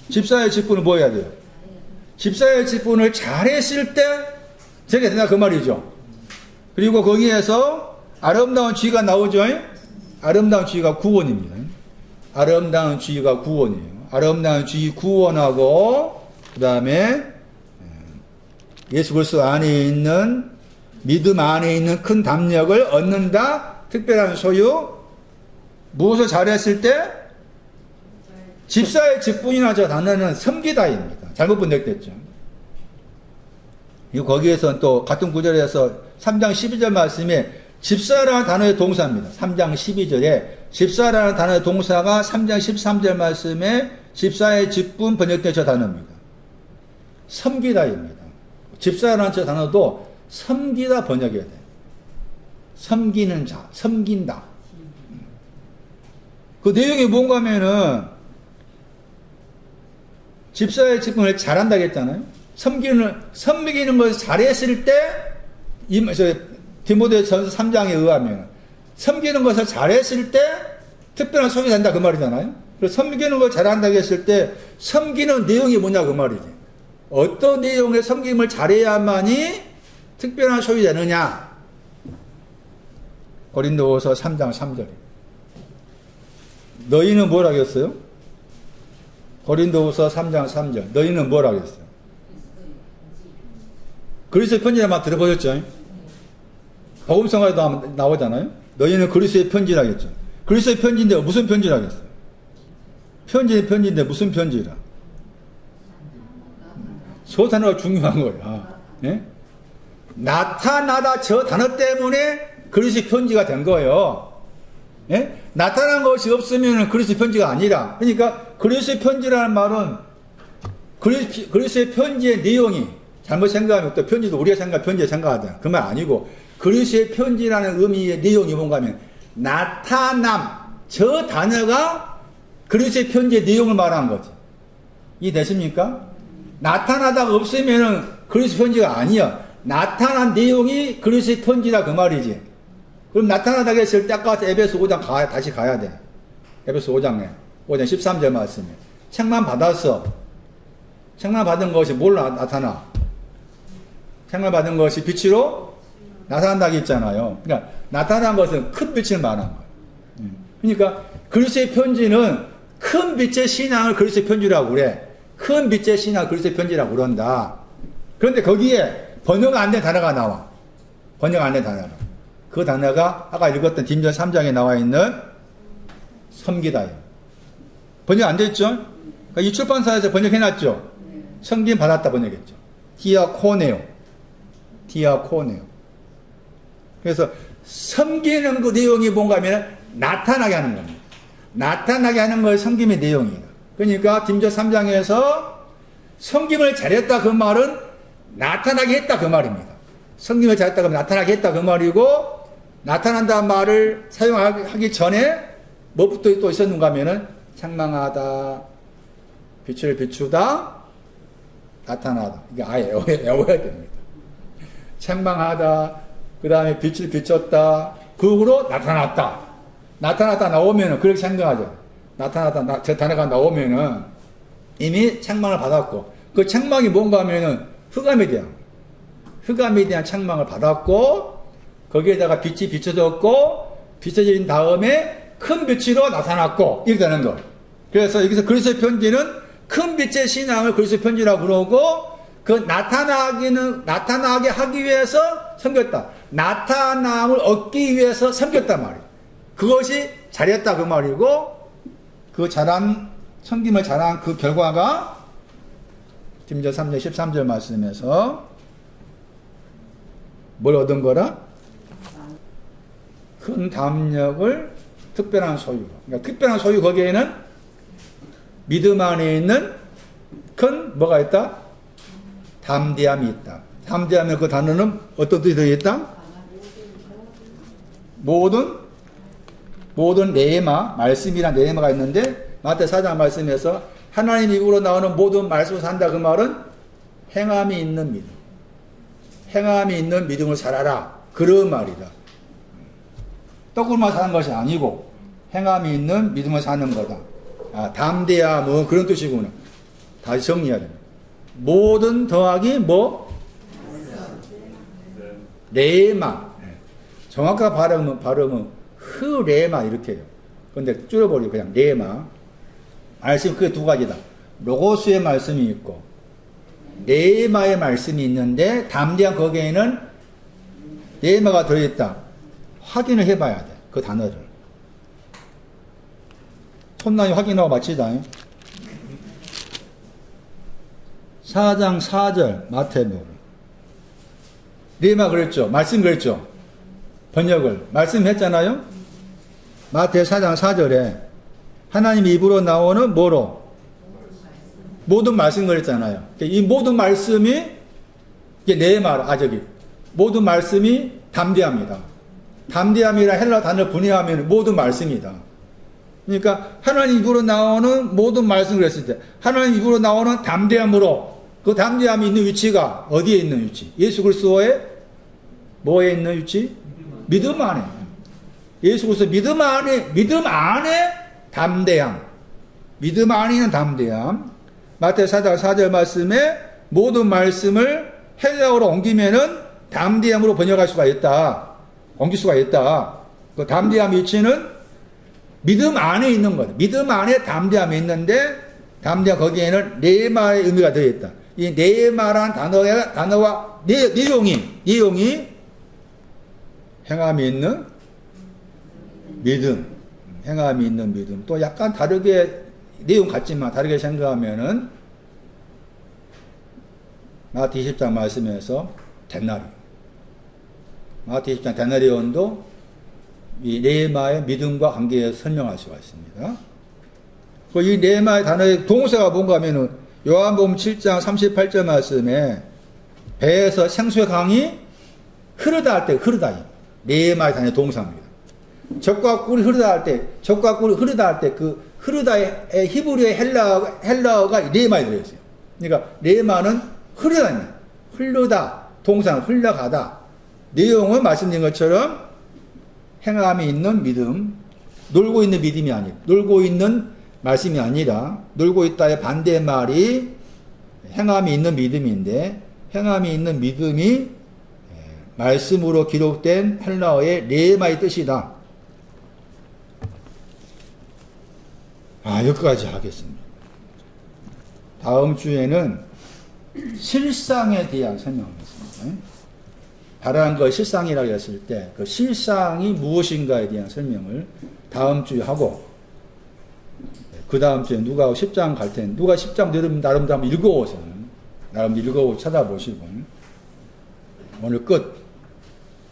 집사의 직분을 뭐 해야 돼요? 집사의 직분을 잘했을 때 저게 된다 그 말이죠. 그리고 거기에서 아름다운 쥐가 나오죠. 아름다운 쥐가 구원입니다. 아름다운 쥐가 구원이에요. 아름다운 쥐 구원하고 그 다음에 예수 그리스도 안에 있는 믿음 안에 있는 큰 담력을 얻는다. 특별한 소유 무엇을 잘했을 때? 집사의 직분이나 저 단어는 섬기다입니다. 잘못 번역됐죠. 거기에서 또 같은 구절에서 3장 12절 말씀에 집사라는 단어의 동사입니다. 3장 12절에 집사라는 단어의 동사가 3장 13절 말씀에 집사의 직분 번역된 저 단어입니다. 섬기다입니다. 집사라는 저 단어도 섬기다 번역해야 돼요. 섬기는 자, 섬긴다. 그 내용이 뭔가 하면은 집사의 직분을 잘한다고 했잖아요. 섬기는 것을 잘했을 때, 디모데전서 3장에 의하면, 섬기는 것을 잘했을 때, 특별한 소유가 된다, 그 말이잖아요. 그래서 섬기는 걸 잘한다고 했을 때, 섬기는 내용이 뭐냐, 그 말이지. 어떤 내용의 섬김을 잘해야만이 특별한 소유가 되느냐. 고린도후서 3장 3절. 너희는 뭘 하겠어요? 고린도후서 3장 3절. 너희는 뭘 하겠어요? 그리스도의 편지를 막 들어보셨죠? 복음성가에도 나오잖아요. 너희는 그리스도의 편지라겠죠. 그리스도의 편지인데 무슨 편지라겠어요? 편지인데 무슨 편지라? 저 단어가 중요한 거예요. 예? 나타나다 저 단어 때문에 그리스도의 편지가 된 거예요. 예? 나타난 것이 없으면 그리스도의 편지가 아니라. 그러니까 그리스도의 편지라는 말은 그리스도의 편지의 내용이 잘못 생각하면 또 편지도 우리가 생각하면 편지에 생각하잖아. 그 말 아니고 그리스도의 편지라는 의미의 내용이 뭔가 하면 나타남 저 단어가 그리스도의 편지의 내용을 말하는 거지. 이해되십니까? 나타나다가 없으면 그리스도의 편지가 아니야. 나타난 내용이 그리스도의 편지다 그 말이지. 그럼 나타나다가 했을 때 아까 에베소 5장 다시 가야 돼. 에베소 5장 13절 말씀에 책만 받았어. 책만 받은 것이 뭘로 나타나? 책만 받은 것이 빛으로 나타난다고 했잖아요. 그러니까 나타난 것은 큰 빛을 말하는 거예요. 그러니까 그리스도의 편지는 큰 빛의 신앙을 그리스도의 편지라고 그래. 큰 빛의 신앙을 그리스도의 편지라고 그런다. 그런데 거기에 번역 안 된 단어가 나와. 번역 안 된 단어가. 그 단어가 아까 읽었던 디모데 3장에 나와 있는 섬기다예요. 번역 안 됐죠? 그러니까 이 출판사에서 번역해놨죠? 섬김 받았다 번역했죠. 디아코네오. 그래서 섬기는 그 내용이 뭔가 하면 나타나게 하는 겁니다. 나타나게 하는 것이 섬김의 내용이에요. 그러니까 디모데 3장에서 섬김을 잘했다 그 말은 나타나게 했다 그 말입니다. 섬김을 잘했다 그러면 나타나게 했다 그 말이고 나타난다는 말을 사용하기 전에 뭐부터 또 있었는가 하면은 책망하다, 빛을 비추다, 나타나다. 이게 아예 외워야 됩니다. 책망하다, 그 다음에 빛을 비췄다, 그 후로 나타났다. 나타났다 나오면은 그렇게 생각하죠. 나타났다, 저 단어가 나오면은 이미 책망을 받았고, 그 책망이 뭔가 하면은 흑암에 대한 책망을 받았고, 거기에다가 빛이 비춰졌고, 비춰진 다음에 큰 빛으로 나타났고, 이렇게 되는 거예요. 그래서 여기서 그리스도의 편지는 큰 빛의 신앙을 그리스도의 편지라고 그러고, 그 나타나게 하기 위해서 섬겼다. 나타남을 얻기 위해서 섬겼단 말이에요. 그것이 잘했다 그 말이고, 그 섬김을 잘한 그 결과가 디모데 3장 13절 말씀에서 뭘 얻은 거라? 큰 담력을 특별한 소유. 그러니까 특별한 소유 거기에는 믿음 안에 있는 큰 뭐가 있다? 담대함이 있다. 담대함의 그 단어는 어떤 뜻이 들어있다? 모든 네마, 말씀이란 네마가 있는데 마태 4장 말씀에서 하나님 입으로 나오는 모든 말씀을 산다 그 말은 행함이 있는 믿음. 행함이 있는 믿음을 살아라. 그런 말이다. 떡으로만 사는 것이 아니고 행함이 있는 믿음을 사는 거다. 담대함은 그런 뜻이구나. 다시 정리해야 됩니다. 모든 더하기 뭐? 레마. 정확한 발음은 흐레마 이렇게 해요. 근데 줄여버리고 그냥 레마. 말씀이 그게 두 가지다. 로고스의 말씀이 있고 레마의 말씀이 있는데 담대한 거기에는 레마가 들어있다. 확인을 해봐야 돼. 그 단어를. 톤라인 확인하고 마치자. 4장 4절 마태복음. 레마 그랬죠. 말씀 그랬죠. 번역을 말씀했잖아요. 마태 4장 4절에 하나님 입으로 나오는 뭐로? 모든 말씀 그랬잖아요. 이 모든 말씀이 이게 레마, 저기 모든 말씀이 담대합니다. 담대함이라 헬라 단어를 분해하면 모든 말씀이다. 그러니까 하나님 입으로 나오는 모든 말씀 그랬을 때 하나님 입으로 나오는 담대함으로 그 담대함이 있는 위치가 어디에 있는 위치? 예수 그리스도의 뭐에 있는 위치? 믿음 안에. 예수 그리스도 믿음 안에 담대함. 믿음 안에 있는 담대함. 마태 4장 4절 말씀에 모든 말씀을 헬라어로 옮기면은 담대함으로 번역할 수가 있다. 옮길 수가 있다. 그 담대함 위치는 믿음 안에 있는 거다. 믿음 안에 담대함이 있는데 담대함 거기에는 레마의 의미가 들어있다. 이 레마라는 단어와 내용이 행함이 있는 믿음. 행함이 있는 믿음. 또 약간 다르게 내용 같지만 다르게 생각하면은 마태 20장 말씀에서 데나리온. 마태 20장 데나리온도 이 레마의 믿음과 관계에서 설명할 수가 있습니다. 이 레마의 단어의 동사가 뭔가 하면은 요한복음 7장 38절 말씀에 배에서 생수의 강이 흐르다 할 때 흐르다. 레마의 단어의 동사입니다. 젖과 꿀이 흐르다 할 때 그 흐르다의 히브리의 헬라어가 레마에 들어있어요. 그러니까 레마는 흐르다. 동사는 흘러가다. 내용은 말씀드린 것처럼 행함이 있는 믿음, 놀고 있는 믿음이 아니라, 놀고 있는 말씀이 아니라, 놀고 있다의 반대말이 행함이 있는 믿음인데, 행함이 있는 믿음이 말씀으로 기록된 헬라어의 레마의 뜻이다. 여기까지 하겠습니다. 다음 주에는 실상에 대한 설명하겠습니다. 바라는 걸 실상이라고 했을 때 그 실상이 무엇인가에 대한 설명을 다음 주에 하고 그 다음 주에 누가 10장 갈 텐데 누가 10장 나름대로 한번 읽어오세요. 나름 읽어보고 찾아보시고 오늘 끝.